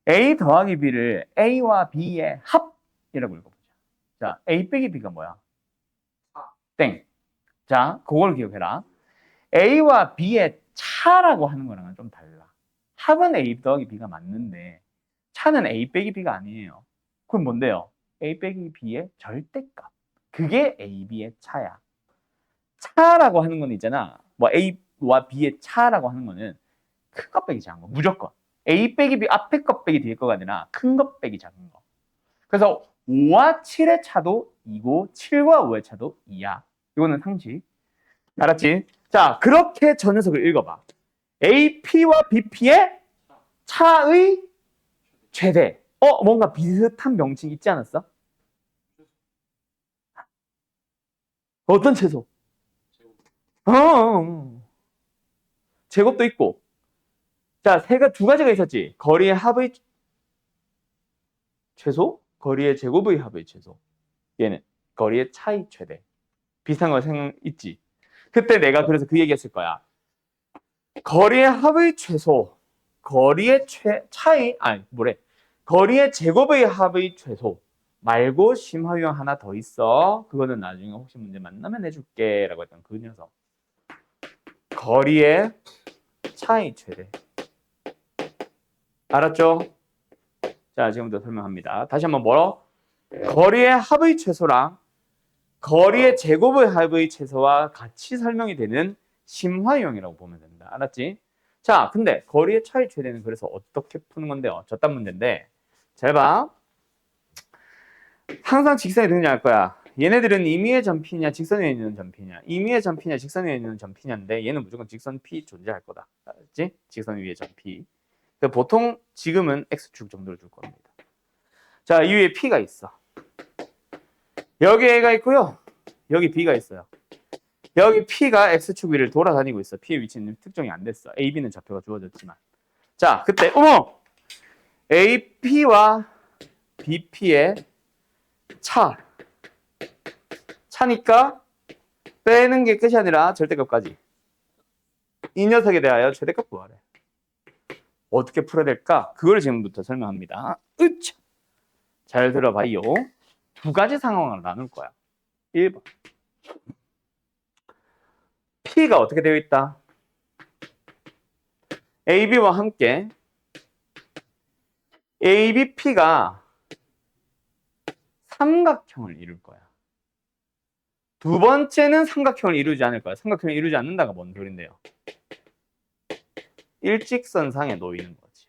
A 더하기 B를 A와 B의 합이라고 읽어보자. 자, A 빼기 B가 뭐야? 땡. 자, 그걸 기억해라. A와 B의 차라고 하는 거랑은 좀 달라. 합은 A 더하기 B가 맞는데 차는 A 빼기 B가 아니에요. 그럼 뭔데요? A 빼기 B의 절대값. 그게 A, B의 차야. 차라고 하는 건 있잖아. 뭐 A와 B의 차라고 하는 거는 큰 것 빼기 작은 거. 무조건. A 빼기 B 앞에 것 빼기 뒤에 거가 아니라 큰 것 빼기 작은 거. 그래서 5와 7의 차도 2고 7과 5의 차도 2야. 이거는 상식. 알았지? 자, 그렇게 저 녀석을 읽어봐. AP와 BP의 차의 최대. 뭔가 비슷한 명칭 있지 않았어? 어떤 채소? 제곱도 있고. 자, 두 가지가 있었지. 거리의 합의 최소, 거리의 제곱의 합의 최소. 얘는 거리의 차이 최대. 비슷한 거 있지. 그때 내가 그래서 그 얘기했을 거야. 거리의 합의 최소, 거리의 차이, 거리의 제곱의 합의 최소 말고 심화 유형 하나 더 있어. 그거는 나중에 혹시 문제 만나면 해줄게 라고 했던 그 녀석. 거리의 차이 최대. 알았죠? 자, 지금부터 설명합니다. 다시 한번 뭐로? 거리의 합의 최소랑 거리의 제곱의 합의 최소와 같이 설명이 되는 심화유형이라고 보면 됩니다. 알았지? 자, 근데 거리의 차이 최대는 그래서 어떻게 푸는 건데요? 저딴 문제인데 잘 봐. 항상 직선이 등장할 거야. 얘네들은 임의의 점피냐 직선 위에 있는 점피냐, 임의의 점피냐 직선 위에 있는 점피냐인데 얘는 무조건 직선 P 존재할 거다. 알았지? 직선 위에 점피. 보통 지금은 X축 정도를 줄 겁니다. 자, 이 위에 P가 있어. 여기 A가 있고요. 여기 B가 있어요. 여기 P가 X축 위를 돌아다니고 있어. P의 위치는 특정이 안 됐어. A, B는 좌표가 주어졌지만. 자, 그때 AP와 BP의 차니까 빼는 게 끝이 아니라 절대값까지. 이 녀석에 대하여 최대값 구하래. 어떻게 풀어야 될까? 그걸 지금부터 설명합니다. 잘 들어봐요. 두 가지 상황을 나눌 거야. 1번. P가 어떻게 되어 있다? AB와 함께 ABP가 삼각형을 이룰 거야. 두 번째는 삼각형을 이루지 않을 거야. 삼각형을 이루지 않는다가 뭔 소린데요? 일직선상에 놓이는 거지.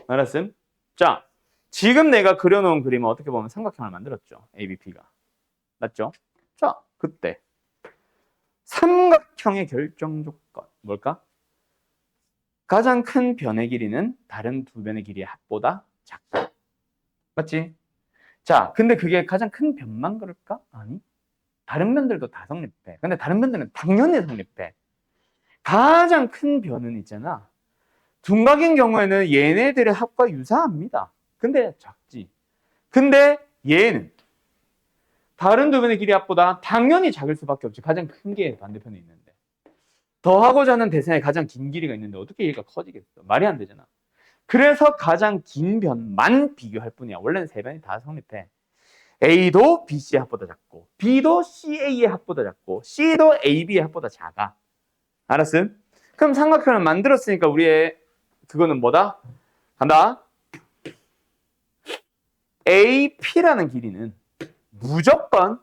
알았음? 자, 지금 내가 그려놓은 그림은 어떻게 보면 삼각형을 만들었죠. ABP가. 맞죠? 자, 그때 삼각형의 결정 조건 뭘까? 가장 큰 변의 길이는 다른 두 변의 길이의 합보다 작다. 맞지? 자, 근데 그게 가장 큰 변만 그럴까? 아니. 다른 변들도 다 성립해. 근데 다른 변들은 당연히 성립해. 가장 큰 변은 있잖아. 둔각인 경우에는 얘네들의 합과 유사합니다. 근데 작지. 근데 얘는 다른 두 변의 길이 합보다 당연히 작을 수밖에 없지. 가장 큰 게 반대편에 있는데. 더하고자 하는 대상에 가장 긴 길이가 있는데 어떻게 얘가 커지겠어? 말이 안 되잖아. 그래서 가장 긴 변만 비교할 뿐이야. 원래는 세 변이 다 성립해. A도 BC의 합보다 작고 B도 CA의 합보다 작고 C도 AB의 합보다 작아. 알았음? 그럼 삼각형을 만들었으니까 우리의 그거는 뭐다? 간다. AP라는 길이는 무조건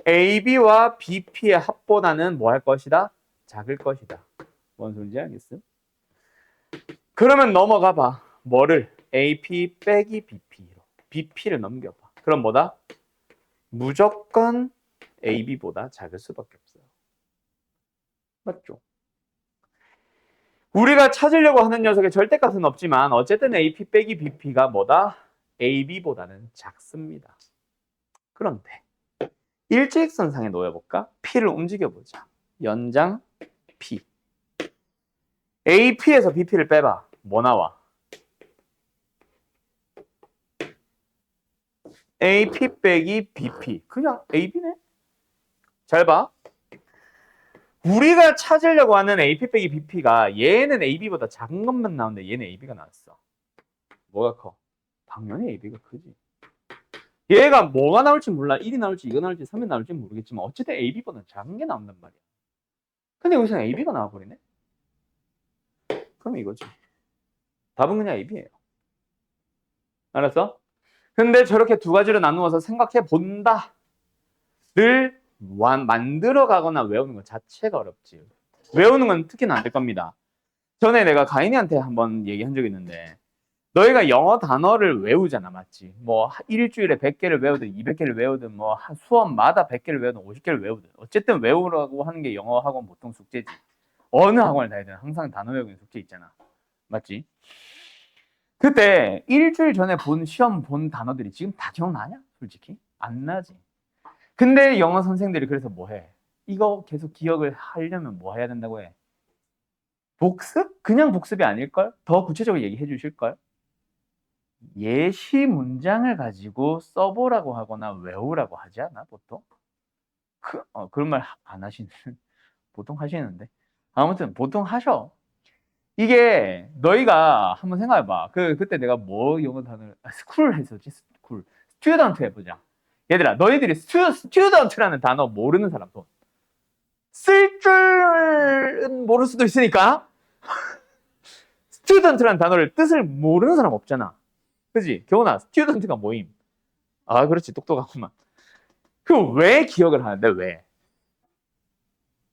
AB와 BP의 합보다는 뭐 할 것이다? 작을 것이다. 뭔 소리인지 알겠음? 그러면 넘어가 봐. 뭐를? AP 빼기 BP로. BP를 넘겨봐. 그럼 뭐다? 무조건 AB보다 작을 수밖에 없어요. 맞죠? 우리가 찾으려고 하는 녀석의 절대값은 없지만 어쨌든 AP 빼기 BP가 뭐다? AB보다는 작습니다. 그런데 일직선상에 놓여볼까? P를 움직여보자. 연장 P. AP에서 BP를 빼봐. 뭐 나와? AP 빼기 BP. 그냥 AB네? 잘 봐. 우리가 찾으려고 하는 AP 빼기 BP가 얘는 AB보다 작은 것만 나오는데 얘는 AB가 나왔어. 뭐가 커? 당연히 AB가 크지. 얘가 뭐가 나올지 몰라. 1이 나올지 2가 나올지 3이 나올지 모르겠지만 어쨌든 AB보다 작은 게 나온단 말이야. 근데 여기서 AB가 나와버리네? 그럼 이거지. 답은 그냥 AB예요. 알았어? 근데 저렇게 두 가지로 나누어서 생각해 본다를 만들어 가거나 외우는 것 자체가 어렵지. 외우는 건 특히나 안 될 겁니다. 전에 내가 가인이한테 한번 얘기한 적이 있는데 너희가 영어 단어를 외우잖아, 맞지? 뭐 일주일에 100개를 외우든 200개를 외우든 뭐 수업마다 100개를 외우든 50개를 외우든 어쨌든 외우라고 하는 게 영어 학원 보통 숙제지. 어느 학원을 다니든 항상 단어 외우는 숙제 있잖아. 맞지? 그때 일주일 전에 본 시험 본 단어들이 지금 다 기억나냐? 솔직히 안 나지. 근데 영어 선생들이 그래서 뭐 해? 이거 계속 기억을 하려면 뭐 해야 된다고 해? 복습? 그냥 복습이 아닐걸? 더 구체적으로 얘기해 주실걸? 예시 문장을 가지고 써보라고 하거나 외우라고 하지 않아, 보통? 그런 말 안 하시는, 보통 하시는데. 아무튼, 보통 하셔. 이게, 너희가 한번 생각해봐. 그때 내가 뭐 영어 단어를, 스쿨 했었지, 스쿨. 스튜던트 해보자. 얘들아, 너희들이 스튜던트라는 단어 모르는 사람 손. 쓸 줄은 모를 수도 있으니까. 스튜던트라는 단어를 뜻을 모르는 사람 없잖아. 그지? 경훈아, 스튜던트가 뭐임? 아, 그렇지. 똑똑하구만. 그럼 왜 기억을 하는데, 왜?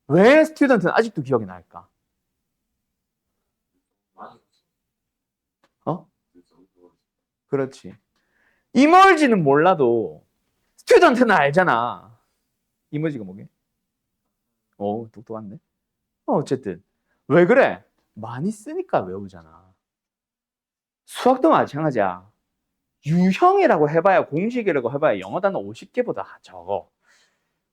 왜 스튜던트는 아직도 기억이 날까? 어? 그렇지. 이머지는 몰라도 스튜던트는 알잖아. 이머지가 뭐게? 똑똑한데? 어쨌든. 왜 그래? 많이 쓰니까 외우잖아. 수학도 마찬가지야. 유형이라고 해봐야, 공식이라고 해봐야 영어 단어 50개보다 적어.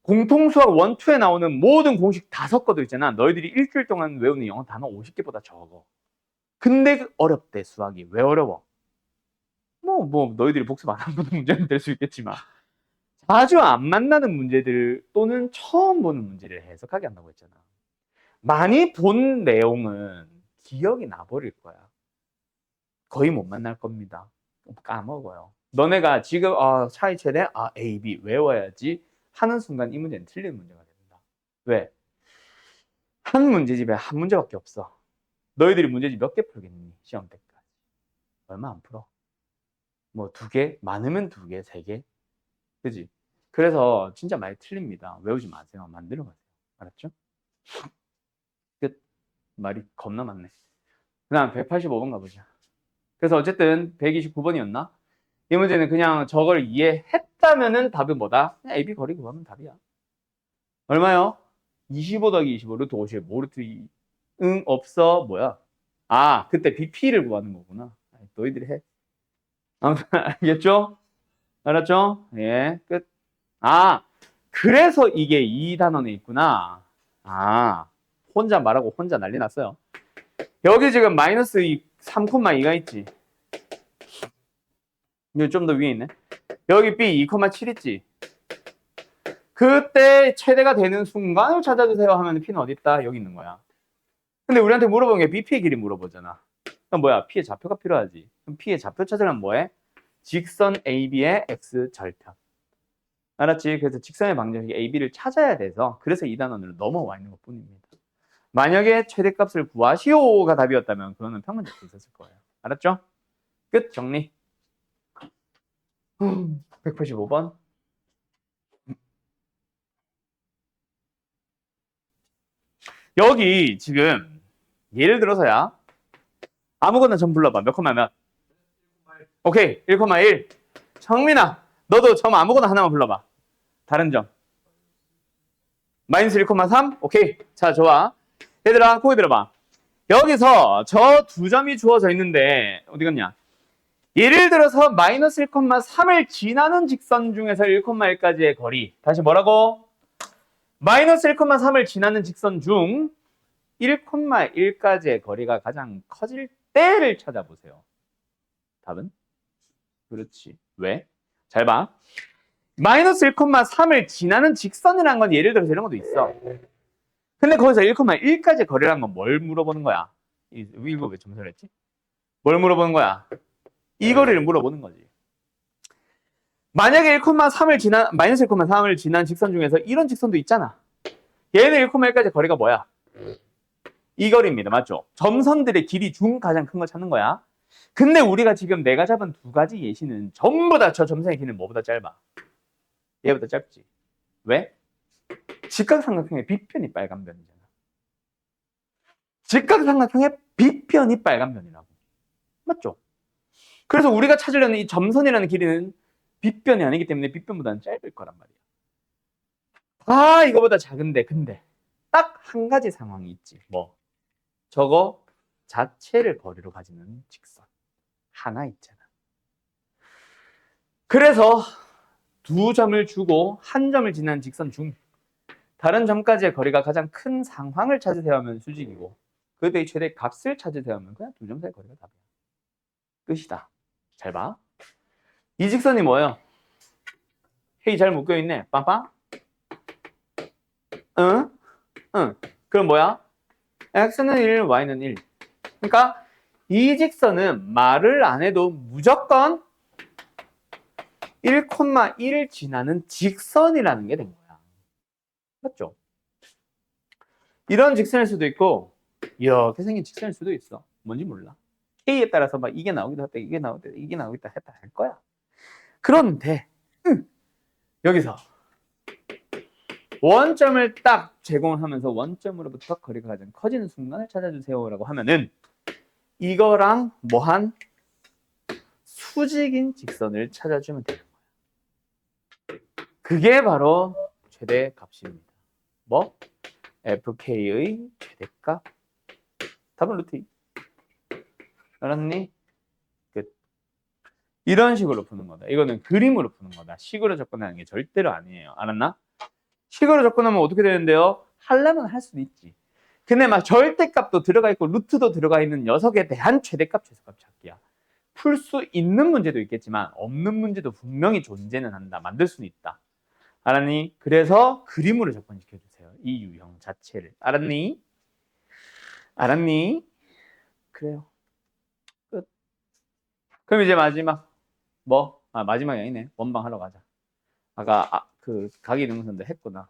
공통수학 1, 2에 나오는 모든 공식 다 섞어도 있잖아. 너희들이 일주일 동안 외우는 영어 단어 50개보다 적어. 근데 어렵대, 수학이. 왜 어려워? 너희들이 복습 안 한 것도 문제는 될 수 있겠지만. 자주 안 만나는 문제들 또는 처음 보는 문제를 해석하게 한다고 했잖아. 많이 본 내용은 기억이 나버릴 거야. 거의 못 만날 겁니다. 까먹어요. 너네가 지금 차이 최대 A, B 외워야지 하는 순간 이 문제는 틀린 문제가 된다. 왜? 한 문제집에 한 문제밖에 없어. 너희들이 문제집 몇 개 풀겠니? 시험 때까지. 얼마 안 풀어. 뭐 2개? 많으면 2개, 3개? 그지? 그래서 진짜 많이 틀립니다. 외우지 마세요. 만들어 가세요. 알았죠? 끝. 말이 겁나 많네. 그 다음 185번 가보자. 그래서 어쨌든 129번이었나? 이 문제는 그냥 저걸 이해했다면은 답이 뭐다? 그냥 AB 거리 구하면 답이야. 얼마요? 25 더하기 25 루트 55 루트 2. 응, 없어. 뭐야? 그때 BP를 구하는 거구나. 너희들이 해. 아무튼 알겠죠? 알았죠? 예, 끝. 그래서 이게 이 단원에 있구나. 혼자 말하고 혼자 난리 났어요. 여기 지금 마이너스 3,2가 있지. 이거 좀 더 위에 있네. 여기 B 2,7 있지. 그때 최대가 되는 순간을 찾아주세요 하면 P는 어디 있다? 여기 있는 거야. 근데 우리한테 물어본 게 BP의 길이 물어보잖아. 그럼 뭐야? P의 좌표가 필요하지. 그럼 P의 좌표 찾으려면 뭐해? 직선 AB의 X 절편. 알았지? 그래서 직선의 방정식 AB를 찾아야 돼서 그래서 이 단원으로 넘어와 있는 것 뿐입니다. 만약에 최대값을 구하시오가 답이었다면 그거는 평문제도 있었을 거예요. 알았죠? 끝 정리. 185번. 여기 지금 예를 들어서야 아무거나 점 불러봐. 몇 콤마 몇? 오케이 1,1. 정민아 너도 점 아무거나 하나만 불러봐. 다른 점. 마이너스 1,3? 오케이. 자 좋아. 얘들아 거기 들어봐. 여기서 저 2점이 주어져 있는데 어디 갔냐? 예를 들어서 마이너스 1,3을 지나는 직선 중에서 1,1까지의 거리. 다시 뭐라고? 마이너스 1,3을 지나는 직선 중 1,1까지의 거리가 가장 커질 때를 찾아보세요. 답은? 그렇지. 왜? 잘 봐. 마이너스 1,3을 지나는 직선이라는 건 예를 들어서 이런 것도 있어. 근데 거기서 1,1까지 거리라는 건 뭘 물어보는 거야? 이거 왜 점수를 했지? 뭘 물어보는 거야? 이 거리를 물어보는 거지. 만약에 1,3을 지난, 마이너스 1,3을 지난 직선 중에서 이런 직선도 있잖아. 얘는 1,1까지 거리가 뭐야? 이 거리입니다. 맞죠? 점선들의 길이 중 가장 큰 거 찾는 거야. 근데 우리가 지금 내가 잡은 2가지 예시는 전부 다 저 점선의 길이는 뭐보다 짧아? 얘보다 짧지. 왜? 직각삼각형의 빗변이 빨간 변이잖아. 직각삼각형의 빗변이 빨간 변이라고. 맞죠? 그래서 우리가 찾으려는 이 점선이라는 길이는 빗변이 아니기 때문에 빗변보다는 짧을 거란 말이야. 이거보다 작은데 근데 딱 한 가지 상황이 있지. 뭐? 저거 자체를 거리로 가지는 직선 하나 있잖아. 그래서 두 점을 주고 한 점을 지난 직선 중 다른 점까지의 거리가 가장 큰 상황을 찾으세요 하면 수직이고 그때의 최대 값을 찾으세요 하면 그냥 두 점 사이 거리가 답이야. 끝이다. 잘 봐. 이 직선이 뭐예요? 헤이 잘 묶여있네. 빵빵. 응? 응. 그럼 뭐야? x는 1, y는 1. 그러니까 이 직선은 말을 안 해도 무조건 1,1을 지나는 직선이라는 게 된 거야. 맞죠? 이런 직선일 수도 있고 이렇게 생긴 직선일 수도 있어. 뭔지 몰라. K에 따라서 막 이게 나오기도 했다, 이게 나오기도 했다, 이게 나오기도 했다 할 거야. 그런데 여기서 원점을 딱 제공하면서 원점으로부터 거리가 가장 커지는 순간을 찾아주세요라고 하면은 이거랑 뭐한 수직인 직선을 찾아주면 되는 거야. 그게 바로 최대 값입니다. 뭐? fk의 최대값. 답은 루트 2. 알았니? 끝. 이런 식으로 푸는 거다. 이거는 그림으로 푸는 거다. 식으로 접근하는 게 절대로 아니에요. 알았나? 식으로 접근하면 어떻게 되는데요? 하려면 할 수도 있지. 근데 막 절대값도 들어가 있고 루트도 들어가 있는 녀석에 대한 최대값, 최소값 찾기야. 풀 수 있는 문제도 있겠지만 없는 문제도 분명히 존재는 한다. 만들 수는 있다. 알았니? 그래서 그림으로 접근시켜 주세요. 이 유형 자체를. 알았니? 알았니? 그래요. 끝. 그럼 이제 마지막 뭐? 아, 마지막이 아니네. 원방 하러 가자. 아까 그 각이 능선도 했구나.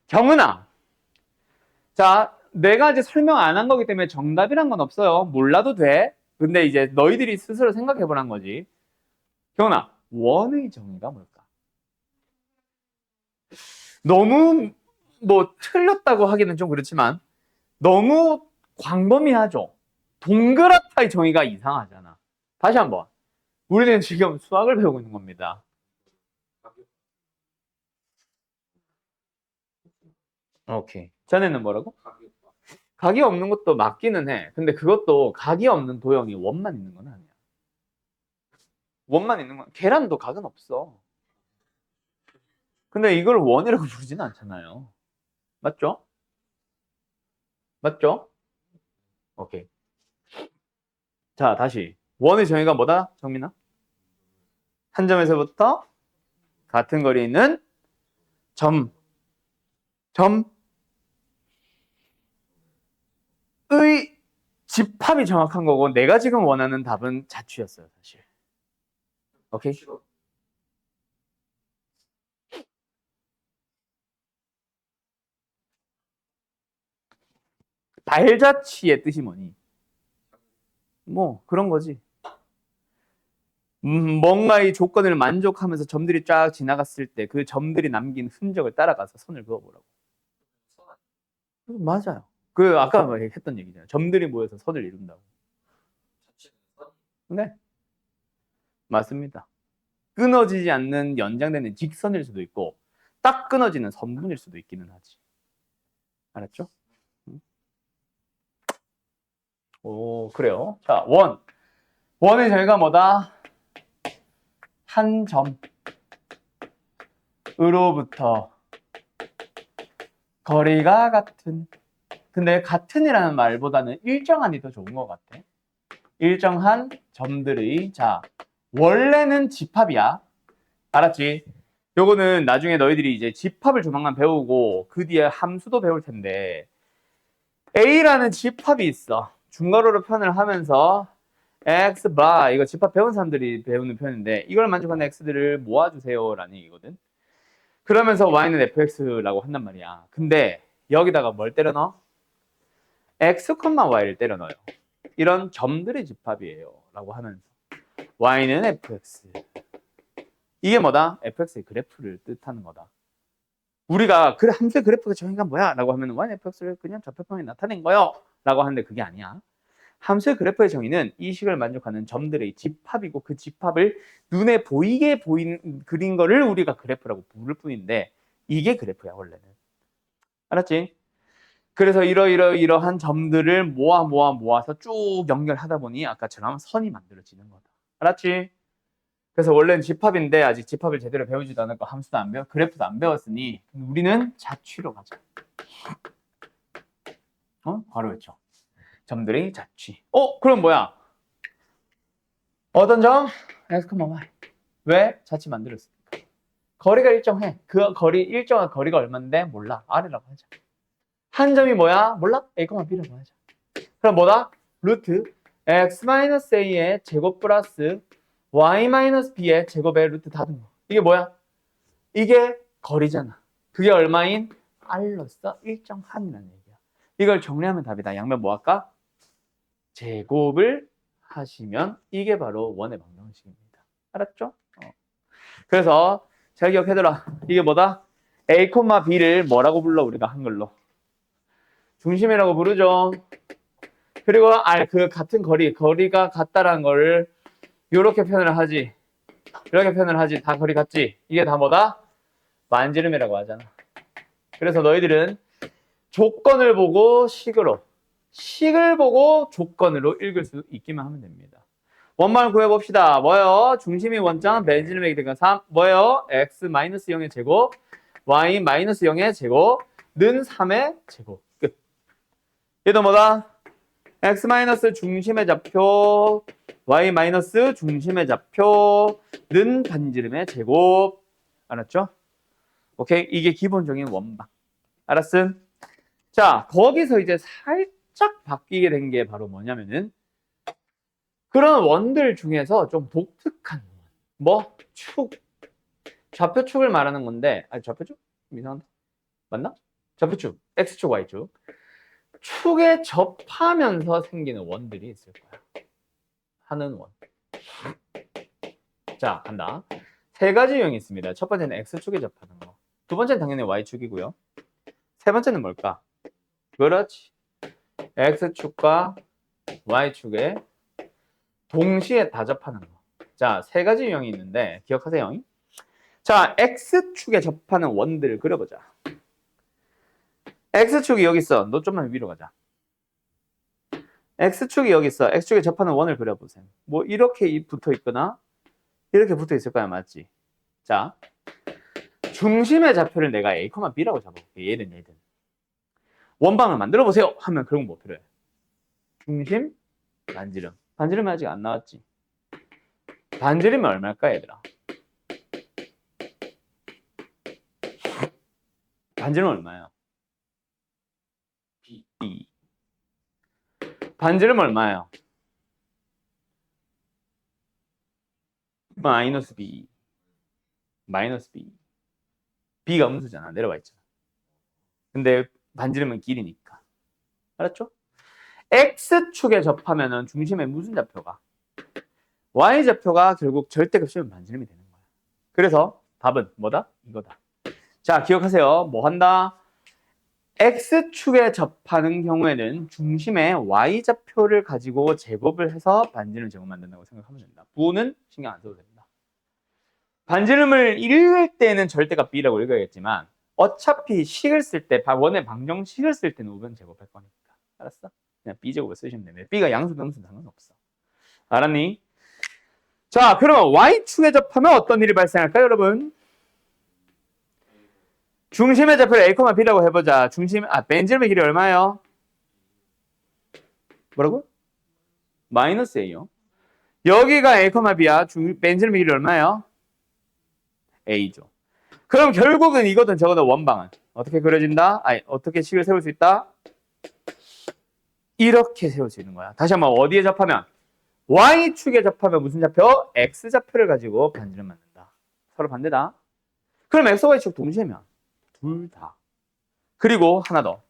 경은아. 자, 내가 이제 설명 안 한 거기 때문에 정답이란 건 없어요. 몰라도 돼. 근데 이제 너희들이 스스로 생각해 보란 거지. 경은아, 원의 정의가 뭘까? 너무 뭐 틀렸다고 하기는 좀 그렇지만 너무 광범위하죠. 동그랗다의 정의가 이상하잖아. 다시 한번. 우리는 지금 수학을 배우고 있는 겁니다. 오케이. 전에는 뭐라고? 각이 없는 것도 맞기는 해. 근데 그것도 각이 없는 도형이 원만 있는 건 아니야. 원만 있는 건 계란도 각은 없어. 근데 이걸 원이라고 부르지는 않잖아요. 맞죠? 맞죠? 오케이. 자, 다시. 원의 정의가 뭐다? 정민아? 한 점에서부터 같은 거리에 있는 점의 집합이 정확한 거고 내가 지금 원하는 답은 자취였어요, 사실. 오케이? 발자취의 뜻이 뭐니? 뭐 그런 거지. 뭔가의 조건을 만족하면서 점들이 쫙 지나갔을 때 그 점들이 남긴 흔적을 따라가서 선을 그어보라고. 맞아요. 그 아까 했던 얘기잖아요. 점들이 모여서 선을 이룬다고. 네, 맞습니다. 끊어지지 않는 연장되는 직선일 수도 있고 딱 끊어지는 선분일 수도 있기는 하지. 알았죠? 오, 그래요. 자, 원의 정의가 뭐다? 한 점으로부터 거리가 같은. 근데 같은이라는 말보다는 일정한이 더 좋은 것 같아. 일정한 점들의, 자, 원래는 집합이야. 알았지? 요거는 나중에 너희들이 이제 집합을 조만간 배우고 그 뒤에 함수도 배울 텐데 A라는 집합이 있어. 중괄호로 표현을 하면서 X 바 이거 집합 배운 사람들이 배우는 표현인데 이걸 만족하는 X들을 모아주세요 라는 얘기거든. 그러면서 Y는 FX라고 한단 말이야. 근데 여기다가 뭘 때려 넣어? X, Y를 때려 넣어요. 이런 점들의 집합이에요 라고 하면서 Y는 FX. 이게 뭐다? FX의 그래프를 뜻하는 거다. 우리가 그래 함수의 그래프가 정의가 뭐야? 라고 하면 Y는 FX를 그냥 좌표평에 나타낸 거요 라고 하는데 그게 아니야. 함수의 그래프의 정의는 이 식을 만족하는 점들의 집합이고 그 집합을 눈에 보이게 그린 거를 우리가 그래프라고 부를 뿐인데 이게 그래프야 원래는. 알았지? 그래서 이러한 점들을 모아서 쭉 연결하다 보니 아까처럼 선이 만들어지는 거다. 알았지? 그래서 원래는 집합인데 아직 집합을 제대로 배우지도 않았고 함수도 안 배워, 그래프도 안 배웠으니 우리는 자취로 가자. 바로 외쳐. 점들의 자취. 그럼 뭐야? 어떤 점? x, y. 왜? 자취 만들었습니까? 거리가 일정해. 그 거리, 일정한 거리가 얼마인데? 몰라. R이라고 하자. 한 점이 뭐야? 몰라? A, B라고 하자. 그럼 뭐다? 루트 x-a의 제곱 플러스 y-b의 제곱의 루트 닫은 거. 이게 뭐야? 이게 거리잖아. 그게 얼마인? R로서 일정한이라는 얘기야. 이걸 정리하면 답이다. 양면 뭐 할까? 제곱을 하시면 이게 바로 원의 방정식입니다. 알았죠? 그래서 잘 기억해둬라. 이게 뭐다? A, B를 뭐라고 불러? 우리가 한글로 중심이라고 부르죠. 그리고 그 같은 거리가 같다라는 거를 이렇게 표현을 하지. 이렇게 표현을 하지. 다 거리 같지? 이게 다 뭐다? 만지름이라고 하잖아. 그래서 너희들은 조건을 보고 식을 보고 조건으로 읽을 수 있기만 하면 됩니다. 원만을 구해봅시다. 뭐예요? 중심이 원점, 만지름의 기대가 3. 뭐예요? x-0의 제곱, y-0의 제곱, 는 3의 제곱. 끝. 얘도 뭐다? x- 중심의 좌표, y- 중심의 좌표는 반지름의 제곱. 알았죠? 오케이? 이게 기본적인 원방. 알았음? 자, 거기서 이제 살짝 바뀌게 된 게 바로 뭐냐면은 그런 원들 중에서 좀 독특한 원. 뭐? 축. 좌표축을 말하는 건데, 좌표축? 이상한데? 맞나? 좌표축. X축, Y축. 축에 접하면서 생기는 원들이 있을 거야. 하는 원. 자, 간다. 세 가지 유형이 있습니다. 첫 번째는 X축에 접하는 거. 두 번째는 당연히 Y축이고요. 세 번째는 뭘까? 그렇지. X축과 Y축에 동시에 다 접하는 거. 자, 세 가지 유형이 있는데 기억하세요. 자, X축에 접하는 원들을 그려보자. X축이 여기 있어. 너 좀만 위로 가자. X축이 여기 있어. X축에 접하는 원을 그려보세요. 뭐 이렇게 붙어 있거나 이렇게 붙어 있을 거야. 맞지? 자, 중심의 좌표를 내가 A, B라고 잡아볼게. 얘든. 원방을 만들어 보세요. 하면 그런 거 뭐 필요해? 중심, 반지름. 반지름이 아직 안 나왔지? 반지름이 얼마일까, 얘들아? 반지름 얼마야? B. 반지름 얼마예요? 마이너스 B. 마이너스 B. B가 음수잖아. 내려와 있잖아. 근데 반지름은 길이니까. 알았죠? X축에 접하면은 중심에 무슨 좌표가? Y좌표가 결국 절대값이면 반지름이 되는 거야. 그래서 답은 뭐다? 이거다. 자, 기억하세요. 뭐 한다? X축에 접하는 경우에는 중심에 Y좌표를 가지고 제곱을 해서 반지름 제곱 만든다고 생각하면 된다. 부호는 신경 안 써도 된다. 반지름을 읽을 때는 절대값 B라고 읽어야겠지만 어차피 식을 쓸 때, 원의 방정식을 쓸 때는 우변 제곱할 거니까. 알았어? 그냥 B제곱을 쓰시면 됩니다. B가 양수, 음수 상관없어. 알았니? 자, 그러면 Y축에 접하면 어떤 일이 발생할까요, 여러분? 중심의 좌표를 A, B라고 해보자. 반지름의 길이 얼마예요? 뭐라고? 마이너스 A요. 여기가 A, B야. 반지름의 길이 얼마예요? A죠. 그럼 결국은 이거든 저거든 원방은. 어떻게 그려진다? 어떻게 식을 세울 수 있다? 이렇게 세울 수 있는 거야. 다시 한번 어디에 접하면? Y축에 접하면 무슨 좌표? X좌표를 가지고 반지름 만든다. 서로 반대다. 그럼 X, Y축 동시에면 둘 다. 그리고 하나 더.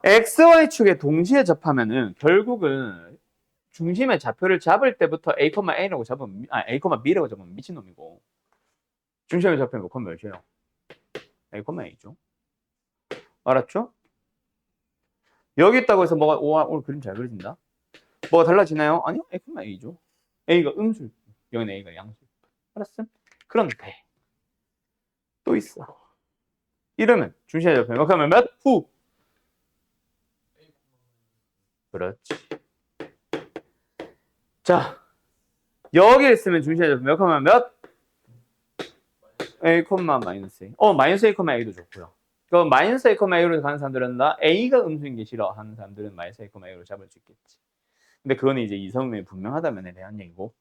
X, Y축에 동시에 접하면은 결국은 중심의 좌표를 잡을 때부터 A,A라고 잡으면 A,B라고 잡으면 미친놈이고 중심의 좌표는 몇 몇이에요? A,A죠. 알았죠? 여기 있다고 해서 뭐가 오늘 그림 잘 그려진다. 뭐가 달라지나요? 아니요. A,A죠. A가 음수, 여기는 A가 양수. 알았음? 그런데 또 있어. 이러면 중심의 좌표 몇 하면 몇? 후. 그렇지. 자, 여기에 있으면 중심의 좌표 몇 콤마 몇? A, 마이너스 A. 마이너스 A, A도 좋고요. 그 마이너스 A, A로 가는 사람들은 나 A가 음수인 게 싫어 하는 사람들은 마이너스 A, A로 잡을 수 있겠지. 근데 그거는 이제 이성음이 분명하다면에 대한 얘기고.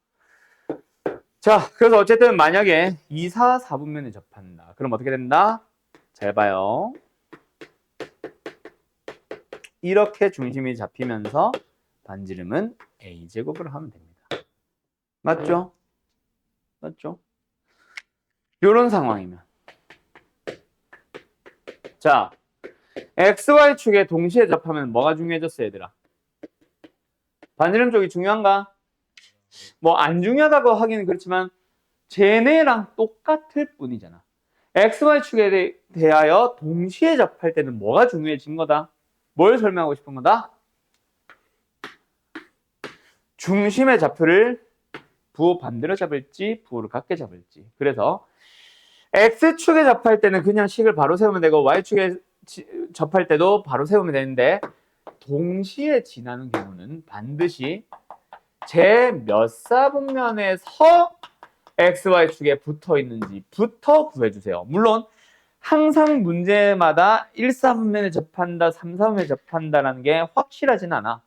자, 그래서 어쨌든 만약에 2, 4, 4분면에 접한다. 그럼 어떻게 된다? 잘 봐요. 이렇게 중심이 잡히면서 반지름은 A제곱을 하면 됩니다. 맞죠? 맞죠? 요런 상황이면. 자, XY축에 동시에 접하면 뭐가 중요해졌어, 얘들아? 반지름 쪽이 중요한가? 뭐 안 중요하다고 하기는 그렇지만 쟤네랑 똑같을 뿐이잖아. XY축에 대하여 동시에 접할 때는 뭐가 중요해진 거다? 뭘 설명하고 싶은 거다? 중심의 좌표를 부호 반대로 잡을지 부호를 같게 잡을지. 그래서 X축에 접할 때는 그냥 식을 바로 세우면 되고 Y축에 접할 때도 바로 세우면 되는데 동시에 지나는 경우는 반드시 제 몇 사분면에서 XY축에 붙어 있는지부터 구해주세요. 물론 항상 문제마다 1사분면에 접한다, 3사분면에 접한다라는 게 확실하진 않아.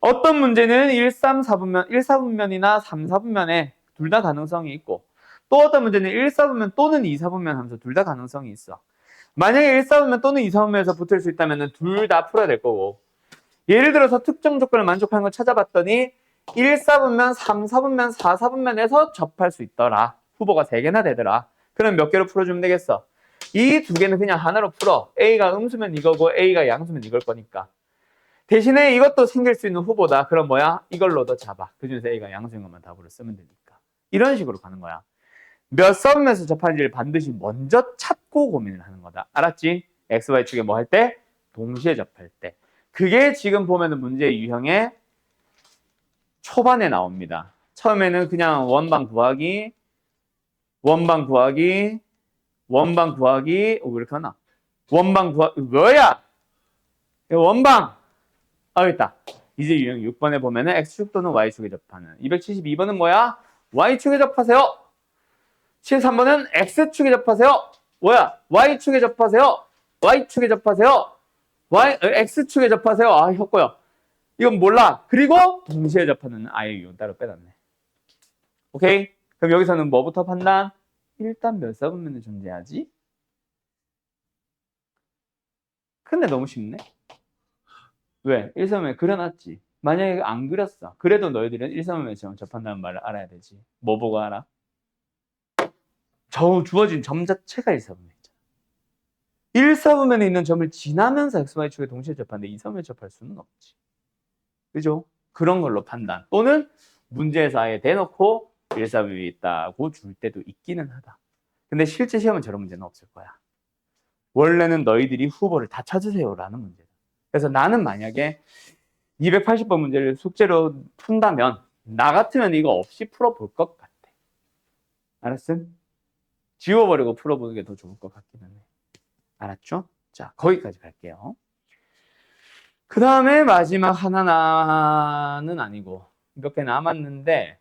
어떤 문제는 1사분면이나 3사분면에 둘 다 가능성이 있고 또 어떤 문제는 1사분면 또는 2사분면 하면서 둘 다 가능성이 있어. 만약에 1사분면 또는 2사분면에서 붙을 수 있다면 둘 다 풀어야 될 거고 예를 들어서 특정 조건을 만족하는 걸 찾아봤더니 1사분면, 3사분면, 4사분면에서 접할 수 있더라. 후보가 3개나 되더라. 그럼 몇 개로 풀어주면 되겠어? 이 두 개는 그냥 하나로 풀어. A가 음수면 이거고 A가 양수면 이걸 거니까. 대신에 이것도 생길 수 있는 후보다. 그럼 뭐야? 이걸로 더 잡아. 그중에서 A가 양수인 것만 답으로 쓰면 되니까. 이런 식으로 가는 거야. 몇 사분면에서 접하는지를 반드시 먼저 찾고 고민을 하는 거다. 알았지? X, Y 축에 뭐 할 때? 동시에 접할 때. 그게 지금 보면은 문제의 유형의 초반에 나옵니다. 처음에는 그냥 원방 구하기, 원방 구하기, 원방 구하기, 왜 이렇게 하나? 원방 구하기, 뭐야? 원방! 여기 있다. 이제 유형 6번에 보면은 X축 또는 Y축에 접하는. 272번은 뭐야? Y축에 접하세요. 73번은 X축에 접하세요. 뭐야? Y축에 접하세요. Y축에 접하세요. X축에 접하세요. 아, 혁고요. 이건 몰라. 그리고 동시에 접하는 아예 유형 따로 빼놨네. 오케이? 그럼 여기서는 뭐부터 판단? 일단 몇 사분면에 존재하지? 근데 너무 쉽네. 왜? 1사분면에 그려놨지. 만약에 안 그렸어. 그래도 너희들은 1사분면에 접한다는 말을 알아야 되지. 뭐 보고 알아? 주어진 점 자체가 1사분면 있잖아. 1사분면에 있는 점을 지나면서 XY축에 동시에 접하는데 2사분면에 접할 수는 없지. 그죠? 그런 걸로 판단. 또는 문제에서 아예 대놓고 1사분면이 있다고 줄 때도 있기는 하다. 근데 실제 시험은 저런 문제는 없을 거야. 원래는 너희들이 후보를 다 찾으세요라는 문제다. 그래서 나는 만약에 280번 문제를 숙제로 푼다면 나 같으면 이거 없이 풀어볼 것 같아. 알았음? 지워버리고 풀어보는 게 더 좋을 것 같기는 해. 알았죠? 자, 거기까지 갈게요. 그 다음에 마지막 하나는 아니고 몇 개 남았는데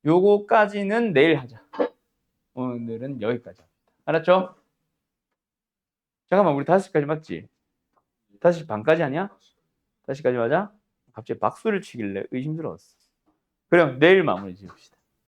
요거까지는 내일 하자. 오늘은 여기까지 합니다. 알았죠? 잠깐만, 우리 5시까지 맞지? 5시 반까지 하냐? 5시까지 맞아? 갑자기 박수를 치길래 의심스러웠어. 그럼 내일 마무리 지읍시다.